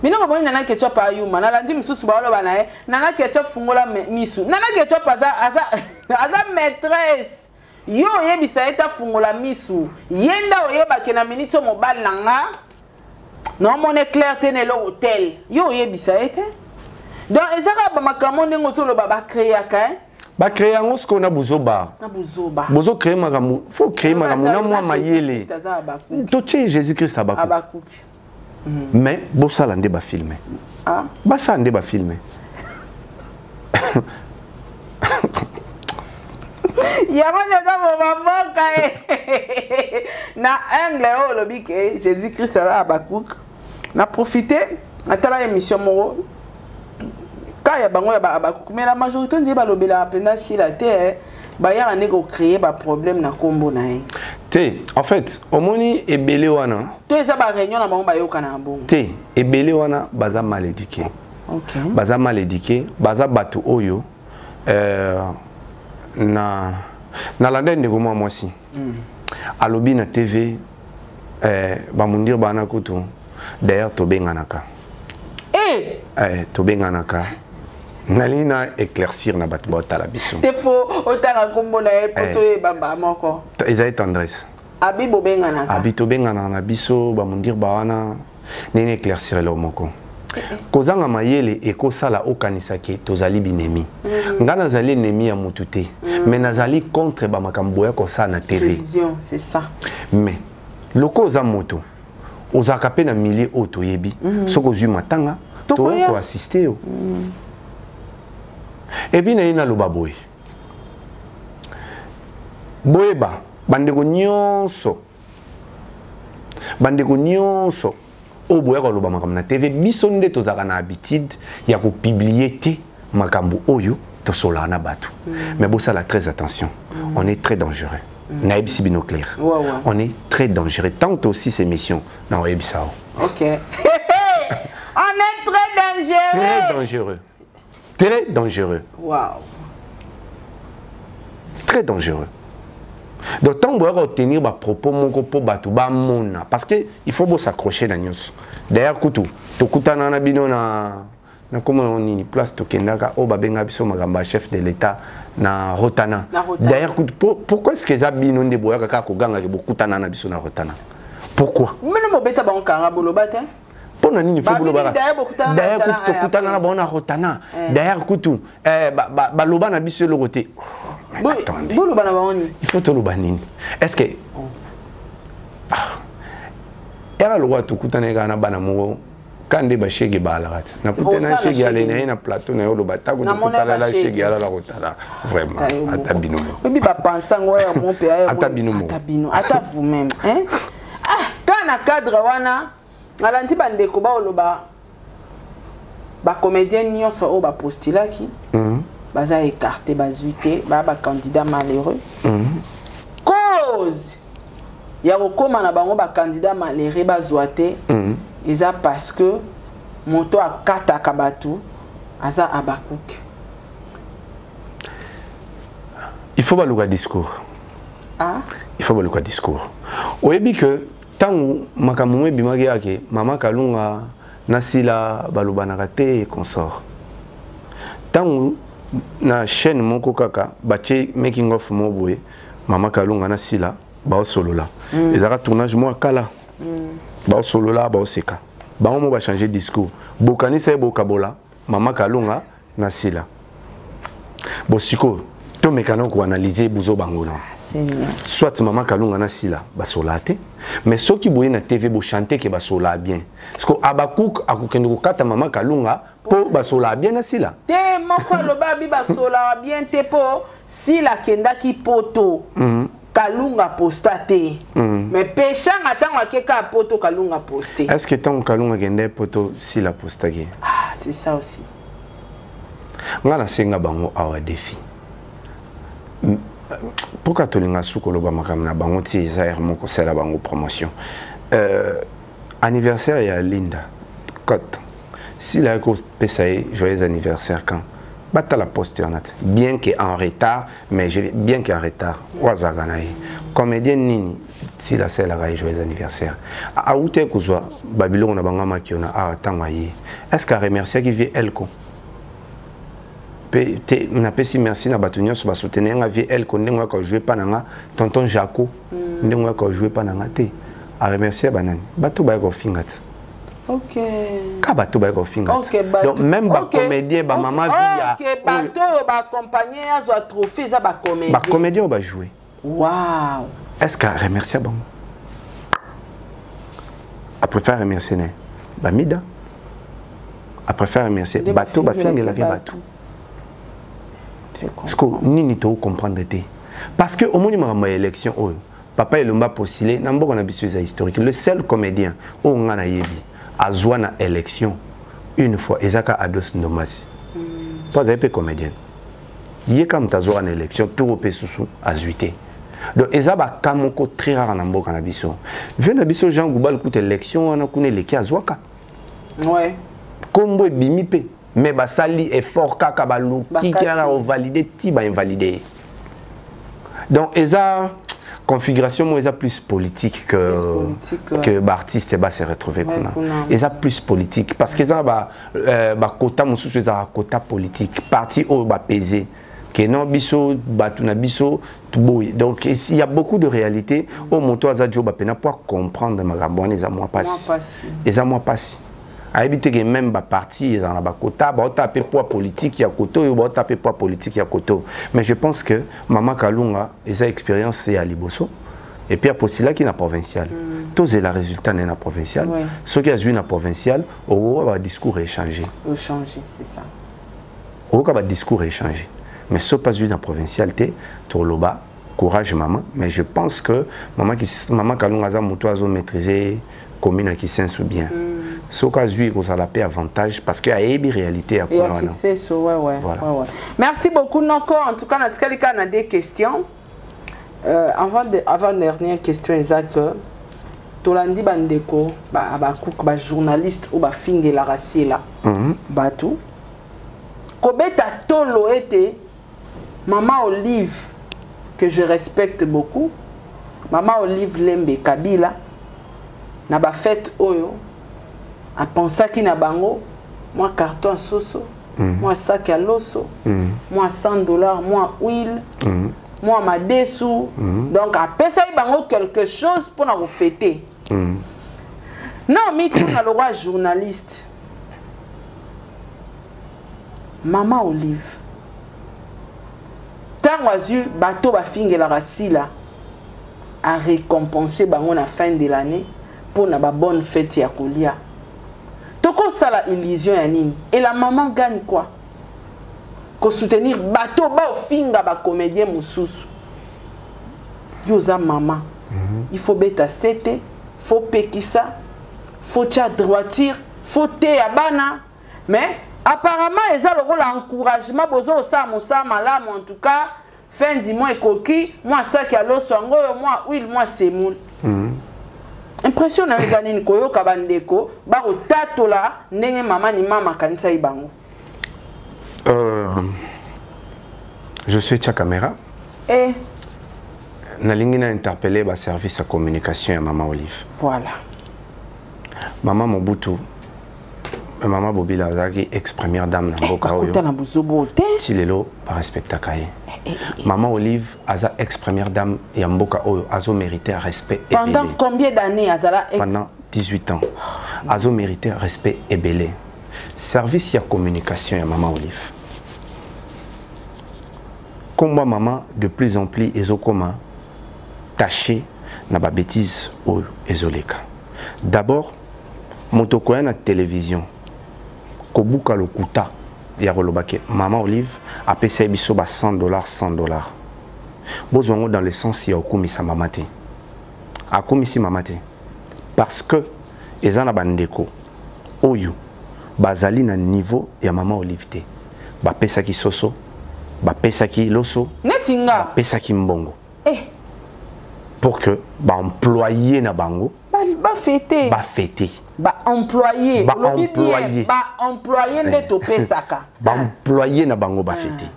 Mais non, Nana Ketchup a eu man. Nana Ketchup bana Nana Ketchup fungola misu. Nana Ketchup aza maîtresse. Yo yebisa eta fungola misu. Yenda oyeba ke na minute mobile nanga. Non mon éclair tenelo hôtel. Yo yebisa eta. Donc ezaka ba makamo ndengo solo ba créer aka. Ba créer ngo ce qu'on a buzoba. Na buzoba. Bozo créer magamu. Faut créer magamu na moi mayele. Toche Jésus-Christ abaku. Mais bosala nde ba filmer. Ah, basa nde ba filmer. Yamanya za bobaboka na angle o lobi ke Jésus-Christ ala abakouk. Na profiter atala émission moro. Ka ya bango ya abakouk mais la majorité nde ba lobela penda si la terre ba ya nego créer ba problème na kombo na ye. Té, en fait, omoni ebele wana. Té ça ba réunion na bango ba yoka na bongo. Té, ebele wana baza mal éduqué. OK. Baza mal éduqué, baza batu oyo na landa ndeko moi aussi. Alobi na TV ba mundir bana kutu. D'ailleurs to benganaka. To benganaka. Nalina éclaircir na batbo tala biso. Te fo otanga kombo na poto e bamba moko. Ils avaient tendresse. Abibo bengana. Abito bengana na biso ba mundir bawana nene éclaircir leur moko. Kozanga mayele ekosala okanisaki tozali binemi. Nga nazali ennemi ya mutu te. Mais nazali contre ba makambo ya kosala na TV. Télévision, c'est ça. Mais loko oza moto ozaka pe na milieu oto yebi. Soko zui matanga to ko assister yo. Et puis na loba boy. Boyeba bandeko nyonso o boya ko loba makambo na TV biso nde tozaka na habitude ya ko publier te makambo oyo to sola na bato. Mais bossa la très attention. On est très dangereux. Na ebisi bino clair. On est très dangereux tant aussi ces missions na ebisa. OK. On est très dangereux. Très dangereux. Très dangereux. Wow. Très dangereux. Donc, tant qu'on va obtenir des propos pour battre mona parce que il faut s'accrocher dans nous. D'ailleurs, kutu, to kutana na bino na comment on dit place to kendaka o babenga biso magamba chef de l'État na Rotana. D'ailleurs, pourquoi est-ce que za bino nde boya kaka ko ganga ke bokutana na biso na Rotana? Pourquoi? Mais le mobeta ba nkanga bolobata. Pour nani faut bolobara. D'ailleurs, to kutana na bona Rotana. D'ailleurs, kutu ba loba na biso le côté. Il faut te le banir. Est-ce que. Era le roi Tukutane Gana Banamo, quand des bachègues balarat. N'a pas de chègue à l'éné, n'a plateau, n'a pas de bataille, n'a pas de chègue à la rotala. Vraiment, à ta binôme. Oui, pas pensant, mon père, à ta binôme. À ta vous-même. Ah, quand un cadre, wana, à l'antibande koba oloba, ba comédien nyonso o ba postila ki. Baza écarté, bazuité, ba candidat malheureux. Cause ya kokoma na bango ba candidat malheureux bazuate. Eza parce que moto akata kabatu aza abakouk. Il faut baluka discours. Ah? Il faut baluka discours. Oyebi que tant makamumwe bimagi yake mama Kalunga nasila balubanaka te consort. Tant na chaîne moko kaka bache making of moboye mama Kalunga na sila ba solola ezaka tournage mo kala ba solola ba seka ba mo ba changer discours bokanisa bokabola mama Kalunga na sila bosiko to mekano ko analyser buzo bangona soit mama Kalunga na sila ba solate mais soki boye na TV bo chanter ke ba sola bien parce que abakouk akukende ko kata mama Kalunga po ba sola bien na sila te moko loba bi ba sola bien te po sila kenda ki poto Kalunga postate mais péchant attend que ka poto Kalunga posté. Est-ce que tant Kalunga kende poto sila postage? Ah, c'est ça aussi. Ngana senga bango awa défi. Pourquoi tolinga sukolo ba makamna bango ti zaire moko sela bango promotion. Anniversaire ya Linda. Cote. Si la cause PSA joyeux anniversaire quand bata la poste bien que en retard mais bien qu'en retard wazaganaï comédienne nini si la c'est la joyeux anniversaire a outé kuzwa Babylone na banga makiona a tangayi est-ce qu'à remercier qui vit elle ko na pesi merci na batunyo so ba soutenir nga vie elle ko ndengwa ko jouer pa nanga tonton Jaco ndengwa ko jouer pa nanga te a remercier banani bato ba ko fingat. Ok. Kabato ba ko fingat. Donc même ba comédien ba maman via. Ok, bato ba accompagner azo trophée za ba comédien. Ba comédien ba jouer. Wow. Est-ce qu'à remercier bon? Après faire remercier né. Ba mida. Après faire remercier bato ba fingela ke bato. Parce que nini to comprendre té. Parce que au moment de l'élection papa Elomba postulé na mboko na biso historique le seul comédien o ngana yebi azwana élection une fois ezaka Ados Ndomasi. Toi vous avez comédien. Yé comme tazora en élection tout repé sous azuité. Donc ezaba kamoko très rare na mboka na biso. Vient na biso Jean Goubal coûte élection on a connait les azwaka. Ouais. Kombo bimi pe mais basali effort kaka balu qui a validé ti ba invalidé. Donc eza configuration moi plus politique que l'artiste va se retrouver pendant. Ils ont plus politique parce que ça va quota mon sous quota politique parti au va peser que non biso batuna biso boy. Donc il y a beaucoup de réalités au moto azajo ba pena pour comprendre magabone les amours passés. Les amours passés. A éviter que même ba parti dans la bakota ba taper poids politique ya koto ou ba taper poids politique ya koto. Mais je pense que maman Kalunga esa expérience c'est à Liboso et puis à Postila qui na provincial. Tous les résultats na provincial. Ceux qui a joué na provincial au va discours échanger. Échanger, c'est ça. Au va discours échanger. Mais ce pas joué dans provincialité, Toloba, courage maman. Mais je pense que maman Kalunga za moto azo maîtriser commune qui s'insou bien. Ce cas joué qu'on a la paix avantage parce qu'il y a une réalité à Voilà. Merci beaucoup Noko. En tout cas, on a des questions. Avant dernière question, exact. Tolandi Bandeko, ba journaliste ou ba finge la racie là. Batou. Kobeta tolo était Maman Olive que je respecte beaucoup. Maman Olive Lembe Kabila. Na ba fête oyo. A penser qu'il na bango, moi carton soso, moi sac à l'osso, moi $100, moi huile, moi ma dessous. Donc après ça il bango quelque chose pour nous fêter. Non, mais tout le roi journaliste. Maman Olive. Tant que bateau ba finge la racie là a récompensé bango na fin de l'année pour na ba bonne fête ya kolia. Toko ça la illusion ya nini. Et la maman gagne quoi? Ko soutenir bateau ba finga ba comédien mususu. Yoza maman. Il faut beta sete, faut pekisa, faut tcha droiture, faut te abana. Mais apparemment ils ont le rôle d'encouragement besoin ça musa malam en tout cas fin du mois ekoki, moi ça qui a l'osso moi huile, moi semoule. Impressionnant les années koyo kabandeko ba tato la ndenge maman ni mama kanisa ibango. Je suis ta caméra. Et nalingi na interpellé ba service à communication à maman Olive. Voilà. Maman Mobutu maman Bobila azaki ex-première dame na mboka oyo. Bakota na buzobo te. Tilelo ba respecta kaye. Maman Olive aza ex-première dame ya mboka oyo azo mérité respect et pendant combien d'années azala pendant 18 ans. Azo mérité respect et belé. Service ya communication ya maman Olive. Comme moi maman de plus en plus ezokoma taché na ba bêtise oyo ezoleka. D'abord motokoya na télévision kobuka lokuta ya kolobake maman Olive a payé biso ba $100 $100. Bozongo dans le sens ya okumisa mamate. Akumisi mamate parce que ezana bandeko oyo bazali na niveau ya maman Olive te. Ba pesa ki soso, ba pesa ki loso, netinga, ba pesa ki mbongo. Pour que ba employé na bango ba fêter. Ba fêter. Ba employé. Ba employé. Ba employé de to pesaka. Ba employé na bango ba fêter.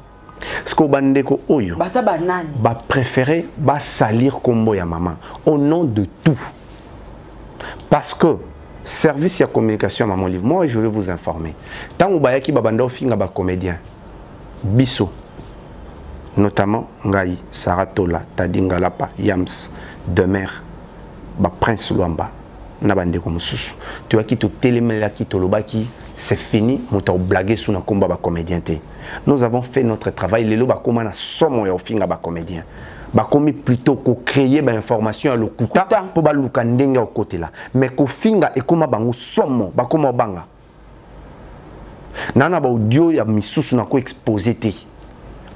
Ce que bandeko oyo. Ba sa banani. Ba préférer ba salir kombo ya maman au nom de tout. Parce que service ya communication maman Olive, moi je vais vous informer. Tant obayaki ba banda ofinga ba comédien. Biso. Notamment Ngai, Saratola, Tadingalapa, Yams, Demer, ba Prince Luamba, Nabande comme sous. Tu vois qui te télémela qui te lobaki, c'est fini, on t'a blagué sous un combat ba comédien. Nous avons fait notre travail, les loba comment na somme ya ofinga ba comédien. Ba komi plutôt ko créer ba information à lokuta pour ba luka ndenge au côté là. Mais ko finga et comment bango somme, ba comment banga. Nana ba audio ya misusu na ko exposé té.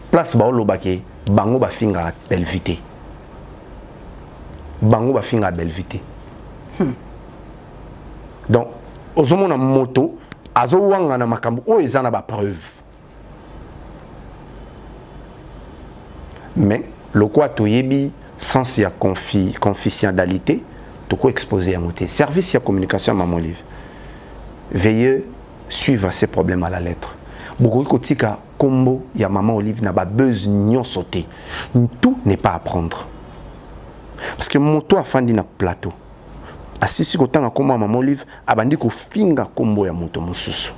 Place ba olobake bango ba finga à belle vitesse. Bango ba finga à belle vitesse. Donc ozomo na moto azo wanga na makambo o ezana ba preuve. Mais le quoi toyebi sans ya confidentialité to ko exposer à moté. Service ya communication maman Olive. Veuillez suivre ces problèmes à la lettre. Beaucoup kotika combo ya maman Olive n'a pas besoin de sauter. Tout n'est pas à prendre. Parce que mon toit fandi na plateau. Assis ko tanga combo maman Olive abandi ko finga combo ya moto mususu.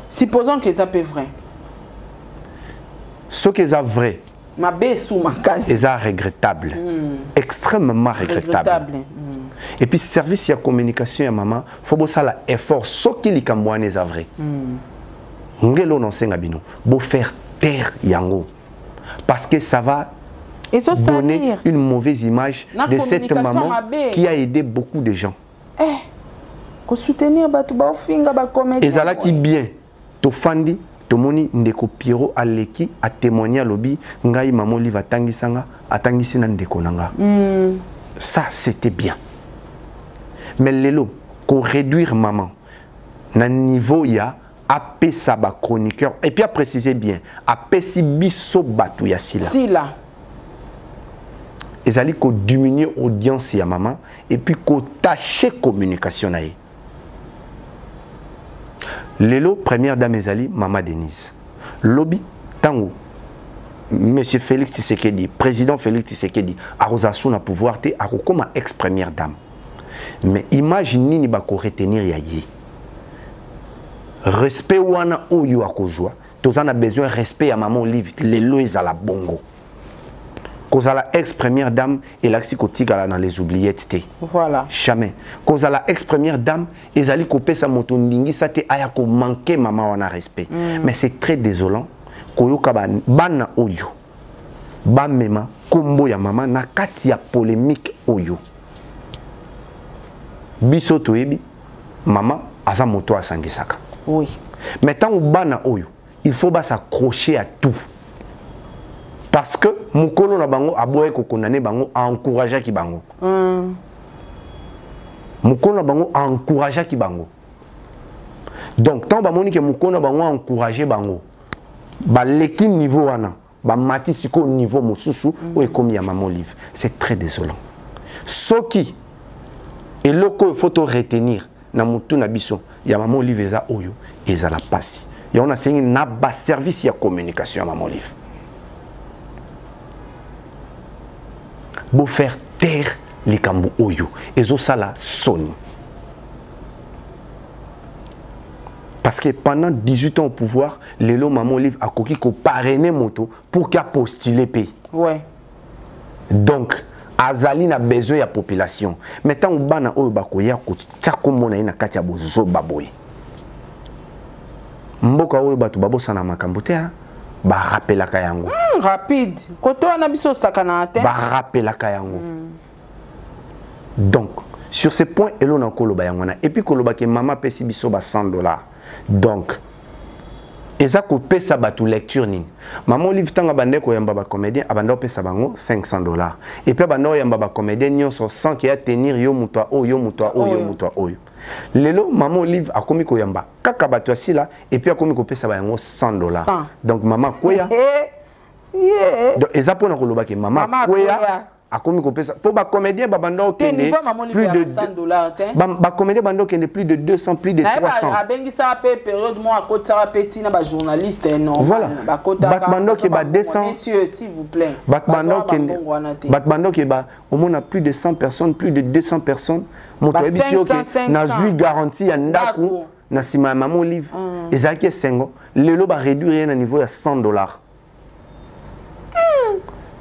Supposons que ça peut vrai. Ce qui est vrai, c'est regrettable, extrêmement regrettable. Et puis service de communication à maman, faut que ça effort ce qui est vrai. Ngelo non senga bino, beau faire taire yango parce que ça va donner une mauvaise image de cette maman qui a aidé beaucoup de gens. Ko soutenir batu ba finga ba comédien. Et ça qui bien, to fandi tomoni ndeko Piero aleki a témoigner lobi ngai maman liva tangisanga atangisi na ndeko nanga. Ça c'était bien. Mais lelo ko réduire maman na niveau ya apé saba chroniqueur et puis à préciser bien apé si biso batu ya sila. Sila. Ils allaient diminuer l'audience ya maman et puis qu'on tâcher communication naïe. Lelo première dame ezali Maman Denise. Lobby tango Monsieur Félix Tshisekedi, président Félix Tshisekedi, arrosation na pouvoir te comme ex-première dame. Mais imaginez ni bako retenir ya yi. Respect wana oyo akozwa, tous on a besoin respect à maman Olive, lelo ezala bongo. Cause à la ex-première dame et l'axi kotika dans les oubliettes. Voilà. Jamais. Cause à la ex-première dame, ils allaient couper sa moto ndingi ça te aya ko manquer maman on a respect. Mais c'est très désolant. Koyoka bana oyo. Ba mema kombo ya maman na kati ya polémique oyo. Biso toyebi maman asa moto asangisaka. Oui. Mais tant au bana oyo, il faut pas s'accrocher à tout. Parce que mukolo na bango aboye ko condamner bango a encourager ki bango. Mukolo na bango a encourager ki bango. Donc tant ba moni ke mukolo na bango a encourager bango. Ba leki niveau wana, ba mati siko niveau mosusu o ekomi ya maman Olive. C'est très désolant. Soki et loko faut retenir na mutu na biso ya maman Olive eza oyo eza la pasi. Ya on a sengi na ba service ya communication à maman Olive. Pour faire taire les Kambu Oyo. Et ça la Sony. Parce que pendant 18 ans au pouvoir, Lelo Maman Olive a coquille qu'on parrainait moto pour qu'il postule pays. Ouais. Donc, Azali n'a besoin de la population. Mais tant que bana oyo bakoya ko tchako mona ina kati ya bozo baboy. Mboka oyo batu babo sana makambo te ha. Ba rappela kayango. Rapide. Koto na biso sakana te. Ba rappela kayango. Donc, sur ce point, elo na koloba yangwana. Et puis koloba ke maman pesi biso ba $100. Donc, eza ko pesa batu lecture nini. Maman Olive tanga bande ko yamba ba comédien, abanda pesa bango $500. Et puis abanda yamba ba comédien nyonso sans qu'il y a tenir yo muto oyo muto oyo muto oyo. Lelo maman Olive a komi ko yamba kaka batu asila et puis a komi ko pesa bango $100. Donc maman koya. Donc eza pona ko loba ke maman koya a komi ko pesa pour ba comédien ba banda okende plus de $100 ba comédien banda okende plus de 200 plus de 300. A bengi ça période moi à côté ça petit na ba journaliste non. Voilà. Ba banda ke ba 200 messieurs s'il vous plaît. Ba banda ke ba au moins a plus de 100 personnes, plus de 200 personnes. Mon télévision na jui garantie ya ndaku na sima maman Olive. Ezaki sengo lelo ba réduire à niveau à $100.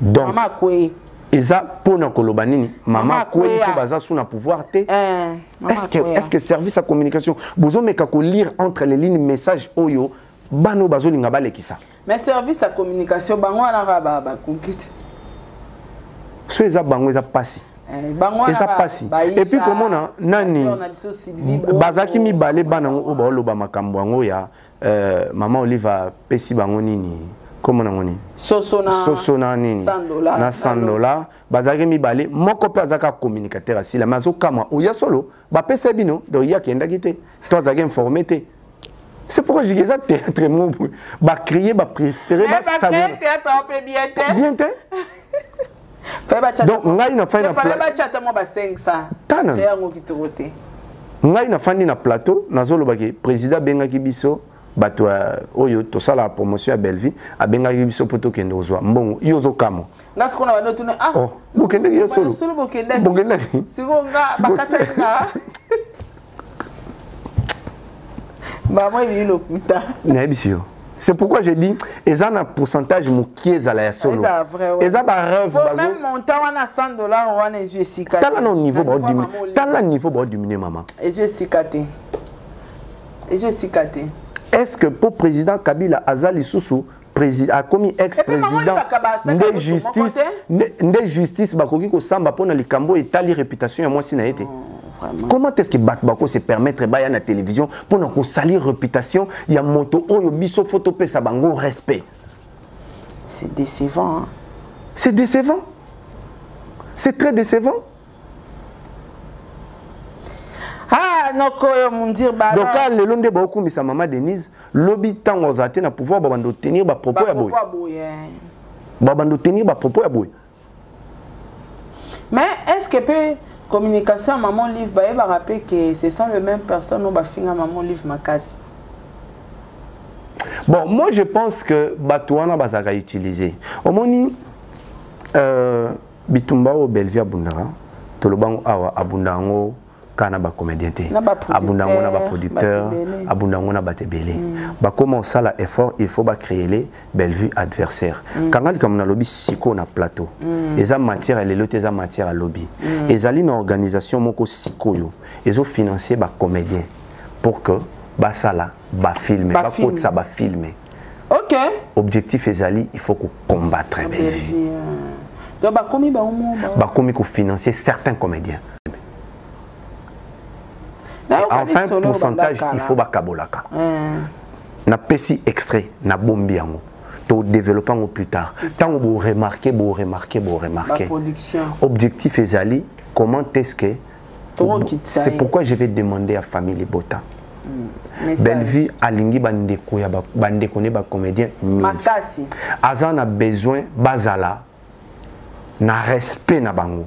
Donc maman kwe eza pona koloba nini maman kwe ko baza sous na pouvoir te. Est-ce que service à communication bozo meka ko lire entre les lignes message oyo bano bazo linga balekisa. Mais service à communication bango na ba konkite. So eza bango eza pasi. Eza pasi. Et puis comment on nani bazaki mi balé banango o ba loba makambo ngo ya maman Olive pesi bango nini. Comment on dit? Sosona nini na $100 bazaki mi balé moko pe azaka communicateur asila mazo kama oya solo ba pesa bino do ya kenda kite to azaki informé te. C'est pourquoi je dis ça théâtre mo ba crier ba préférer ba saluer théâtre un peu bien te donc ngai na fai na plateau mo ba 500 tana yango kitorote ngai na fandi na plateau nazolo baki président bengaki biso bato oyo to sala promotion à Belleville a bengaki biso poto kende ozwa mbongo yozo kamo ngas kona ba notuna oh bokende yo solo bokende sigonga bakataka ba moi ni lokuta na ebisio C'est pourquoi je dis, ils ont un pourcentage qui est à la solo. Ils ont un rêve. Même monter à 100 $, on a les yeux cicatés. T'as le niveau pour diminuer. T'as le niveau pour diminuer, maman. Les yeux cicatés. Les yeux cicatés. Est-ce que pour le président Kabila Azali Soussou, a commis ex-président de justice, bakoki ko samba pona likambo et tali réputation ya moi si na été. Comment est-ce que Batbako se permettre de à la télévision pour nous salir réputation, il y a moto oyo biso photo pe sa bango respect. C'est décevant. Hein? C'est décevant. C'est très décevant. Ah, non, comment dire bah. Donc le long de beaucoup mais sa maman Denise, lobby tant aux athées na pouvoir babando tenir ba propos ya boy. Babando tenir ba propos ya boy. Mais est-ce que peut communication maman livre va rappeler que ce sont les mêmes personnes où va finir maman livre ma case. Bon, moi je pense que Batouana bazaga utiliser. Au moni Bitumba au Bellevue Abundara, Tolobango awa Abundango kana ba comédien té. Abundango na ba producteur, Abundango na ba tebele. Ba comment ça la effort, il faut ba créer les Bellevue adversaires. Quand comme na lobby siko na plateau. Eza matière elle est eza matière à lobby. Ezali na organisation moko siko yo. Ezo financer ba comédien pour que ba sala ba filmer, ba côté ça ba filmer. OK. Objectif ezali, il faut qu'on combattre Bellevue. Donc ba komi ba omo ba komi ko financer certains comédiens. Enfin, pourcentage, il faut que kabolaka. Na pesi extrait, na bombi yango. To développant plus tard. Tant vous remarquez. Objectif ezali, comment est-ce que c'est pourquoi je vais demander à famille Bota. Bellevue alingi bandeko ya bandeko ne ba comédien. Makasi. Azan a besoin bazala na respect na bango.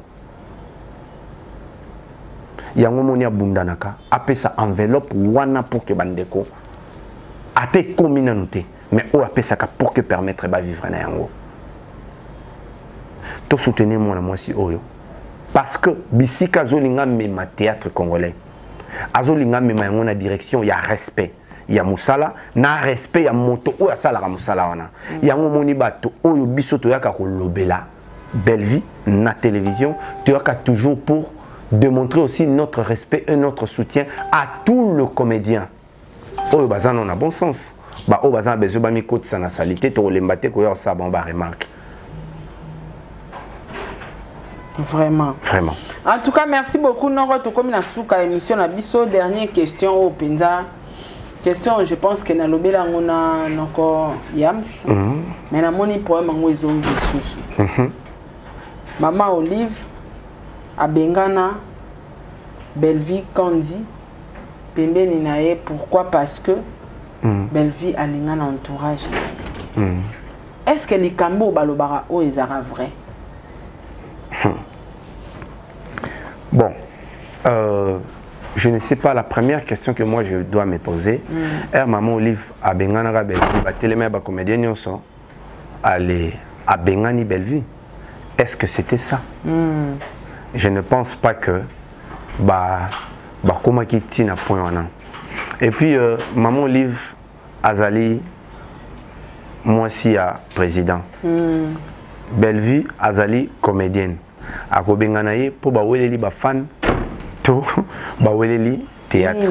Yango moni abundanaka apesa enveloppe wana pour que bandeko ate komina noté mais o apesa ka pour que permettre ba vivre na yango to soutenir moi si oyo parce que bisika zolinga mema théâtre congolais azolinga mema yango na direction ya respect ya musala na respect ya moto oyo asala ka musala wana yango moni bato oyo biso to yaka ko lobela Bellevue na télévision to yaka toujours pour démontrer aussi notre respect et notre soutien à tous les comédiens. Oh, bazan on a bon sens. Bah, oh, bazan besoin ba mi côté sa nationalité, to lembate ko yo ça bon ba remarque. Vraiment. Vraiment. En tout cas, merci beaucoup. Nous retrouvons na souka émission na biso dernière question au Penza. Question, je pense que na lobela ngona encore yams. Mais na moni problème ngo ezongi susu. Maman Olive à Bengana, Bellevue Kandi, Pembeni Nae, pourquoi? Parce que Bellevue a un entourage. Est-ce que les Kambo Balobara o ezara vrai? Bon, je ne sais pas, la première question que moi je dois me poser. Maman Olive à Bengana Bellevue, télémé ba comédien nyonso aller à Bengani Bellevue. Est-ce que c'était ça? Je ne pense pas que comment qui tient à point. Et puis maman Olive Azali moi aussi à président. Bellevue Azali comédienne. A Kobenganaye pour baweleli ba fan to baweleli théâtre.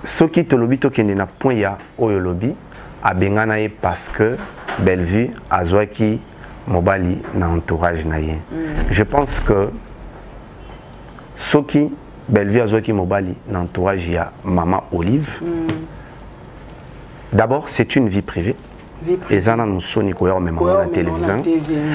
Ce qui te lobby to kende na point ya oyo lobby a Benganaye parce que Bellevue azwaki Mobali na entourage naïe. Je pense que ce qui Bellevue Azoki Mobali na entourage il y a Maman Olive. D'abord, c'est une vie privée. Et ça nous sonne même à la télévision.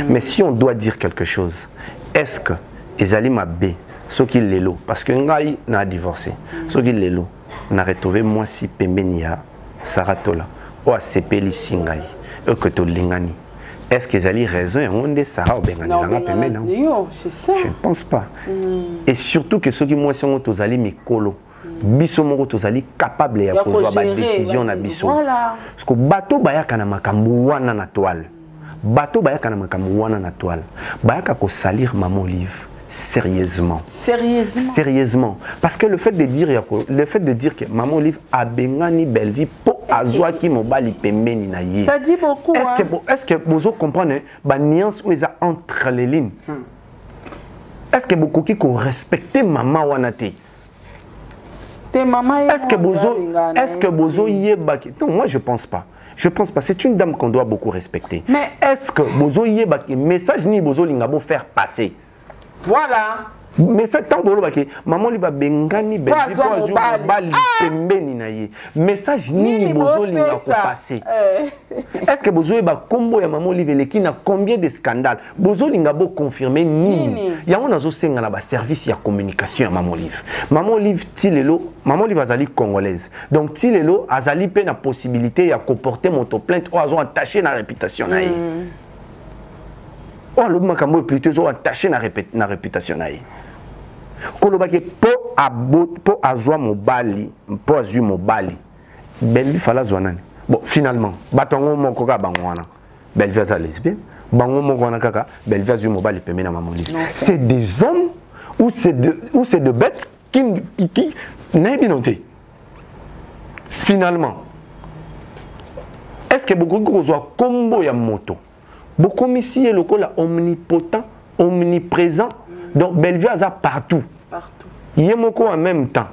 Mais si on doit dire quelque chose, est-ce que Ezali Mabé, ce qui l'est l'eau, parce que Ngaï n'a divorcé, ce qui l'est l'eau, n'a retrouvé moi si Pembenia, Saratola, ou à Sepeli Singaï, eux que tu l'ingani. Est-ce qu'ils allaient raison et on dit Sarah ou Bengani? Non, c'est ça. Je ne pense pas. Et surtout que ceux qui moi sont tous allés mikolo, biso moko tous allés capables de prendre des décisions na biso. Parce que bateau baya kana makambu wana na toile. Bateau baya kana makambu wana na toile. Baya ka ko salir Maman Olive sérieusement. Sérieusement. Parce que le fait de dire que Maman Olive a Bengani Bellevue pour azwaki mobali pembeni na ye. Ça dit beaucoup. Est-ce que vous comprenez la nuance où il y a entre les lignes? Est-ce que beaucoup qui respecter maman wanate? Est-ce que Bozo yebaki? Non, moi je pense pas. Je pense pas. C'est une dame qu'on doit beaucoup respecter. Mais est-ce que Bozo yebaki message ni Bozo lingabo faire passer? Voilà. Mais c'est tant bolo baki maman li ba bengani belzi po bali pembeni na ye. Message ni Bozo lingabo passer. Est-ce que Bozo ba kombo ya maman Olive qui na combien de scandales? Bozo lingabo confirmer nini? Ya on azo senga na ba service ya communication ya maman Olive. Maman Olive tilelo, maman Olive azali congolaise. Donc tilelo azali pe na possibilité ya comporter motoplainte ou azo attaché na réputation na ye. Oh le makambo plutôt azo attaché na réputation na ye. Kolobaki po azwa mobali, po azwi mobali. Belvi fala zwanani. Bon, finalement, batongo moko ka bangwana. Belvi aza lesbienne. Bango moko wana kaka, Belvi azwi mobali pemé na maman. C'est des hommes ou c'est de bêtes qui n'aient pas noté. Finalement, est-ce que beaucoup de choses combo ya moto? Beaucoup ici le col omnipotent, omniprésent. Donc Belvi aza partout. Partout. Yemoko en même temps.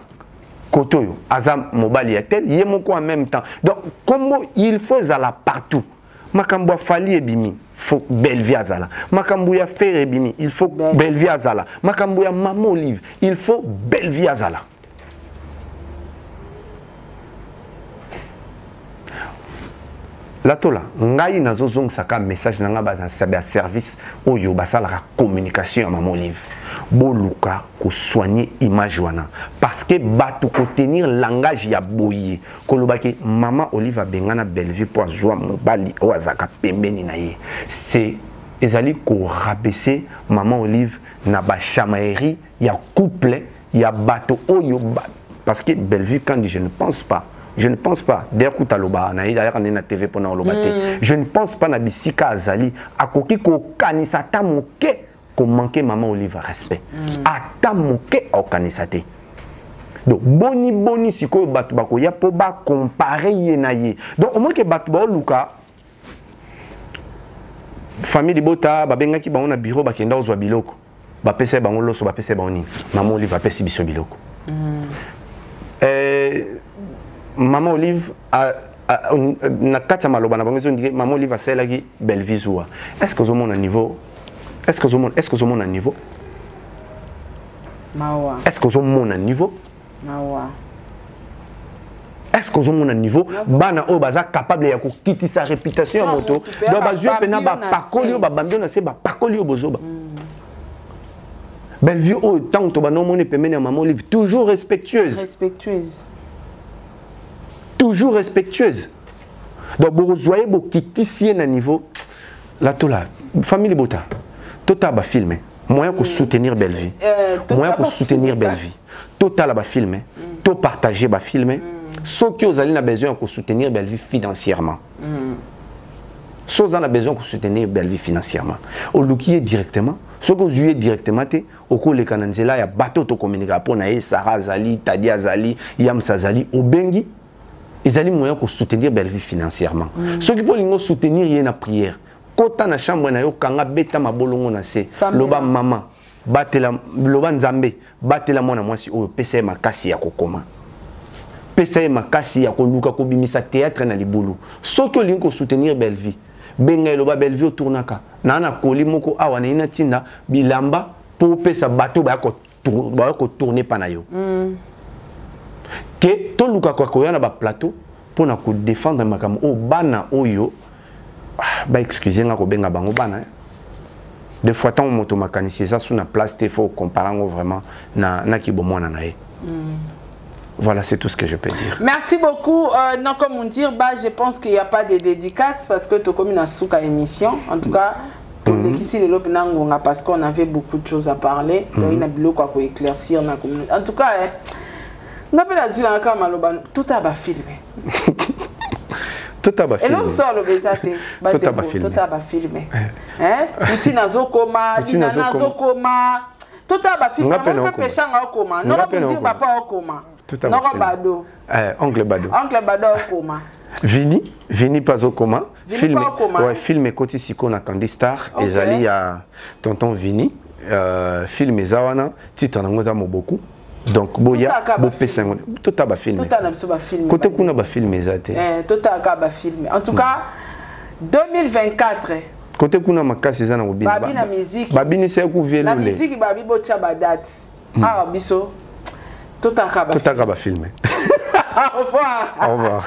Kotoyo, aza mobali tel, yemoko en même temps. Donc comment il faut zala partout. Makambo fali ebimi, faut Belvi azala. Makambo ya fer ebimi, il faut Belvi azala. Makambo ya maman Olive, il faut Belvi azala. La tola, ngai nazo zong saka message nanga ba na service oyo basala la communication à maman Olive. Boluka ko soigner image wana parce que batu ko tenir langage ya boye. Kolobaki maman Olive a bengana Belvi pour azwa mobali o azaka pembeni na ye. C'est ezali ko rabaisser maman Olive na ba chamaillerie ya couple ya bato oyo parce que Belvi quand dit je ne pense pas. Je ne pense pas. D'ailleurs, d'ailleurs, on est na TV pour nous. Je ne pense pas na bisika azali. A koki ko kanisa ta moke ko manquer maman Olive respect. Ata moke au kanisate. Donc boni siko batu bako ya po ba comparer ye na ye. Donc au moins que batu ba luka famille de bota ba benga ki ba na bureau ba kenda ozwa biloko. Ba pese ba ngoloso ba pese ba oni. Maman Olive ba pese biso biloko. Maman Olive na kati maloba na bango ndike maman Olive aselaki Belvi zuwa. Est-ce que vous mon niveau? Est-ce que vous mon niveau? Mawa. Est-ce que vous mon niveau? Mawa. Est-ce que vous mon niveau? Bana o baza capable ya ko quitter sa réputation moto. Donc bazue pena ba pakolio ba bambio na se ba pakolio bozoba. Belvi o tant to ba no moni pemene maman Olive toujours respectueuse. Respectueuse. Toujours respectueuse. Donc, vous voyez, vous quittez ici un niveau. Là, tout là, famille Bota, tout a filmé. Moyen pour soutenir Belvi. Moyen pour soutenir Belvi. Tout a filmé. Tout partager, filmé. Ceux qui ont besoin de soutenir Belvi financièrement. Ceux qui ont besoin de soutenir Belvi financièrement. Au Luki directement. Ceux qui ont joué directement, au cours des Kananzela, il y a bateau de communication. Il y a Sarah Zali, Tadia Zali, Yamsa Zali, Obengi. Ils allaient moyen pour soutenir Belvi financièrement. Ceux qui peuvent soutenir, il y a une prière. Quand on a chambre, on a kanga beta mabolongo na se. Loba maman, batela loba nzambe, batela mwana mwasi o pesa makasi ya kokoma. Pesa makasi ya koluka ko bimisa théâtre na libulu. Ceux qui ont soutenir Belvi, benga loba Belvi tournaka. Na na koli moko awa na ina tinda bilamba pour pesa bateau ba ko tourner panayo. Que tout le monde a un plateau pour nous défendre makam o bana oyo ba excusez nga ko benga bango bana des fois tant moto mécanicien ça sur la place il faut comparer vraiment na ki bomona na ye. Voilà, c'est tout ce que je peux dire. Merci beaucoup. Non, comme on dit, bah, je pense qu'il n'y a pas de dédicaces parce que tu as comme une souka émission. En tout cas, parce qu'on avait beaucoup de choses à parler. Donc, il y a beaucoup à éclaircir dans la communauté. En tout cas, tout a filmé. Tout a filmé. Et l'homme sort le baiser. Tout a filmé. Tout a filmé. Hein? Tout a coma, tout a filmé. On peut pêcher en coma. Non, on peut dire papa au coma. Tout a filmé. Bado. Oncle Bado. Oncle Bado au coma. Vini pas au coma. Vini pas au coma. Ouais, film Ekoti Siko na Candy Star. Ezali à Tonton Vini. Film Ezawana. Titre na ngota beaucoup. Donc boya bo pesango. Tout a ba film. Tout a na ba film. Côté kuna ba film ezate. Tout a ba film. En tout cas 2024. Côté kuna makasi za na mobile. Babi na musique. Babi ni se ku vielo le. La musique babi bo tia ba date. Ah biso. Tout a ba filmer. Au revoir. Au revoir.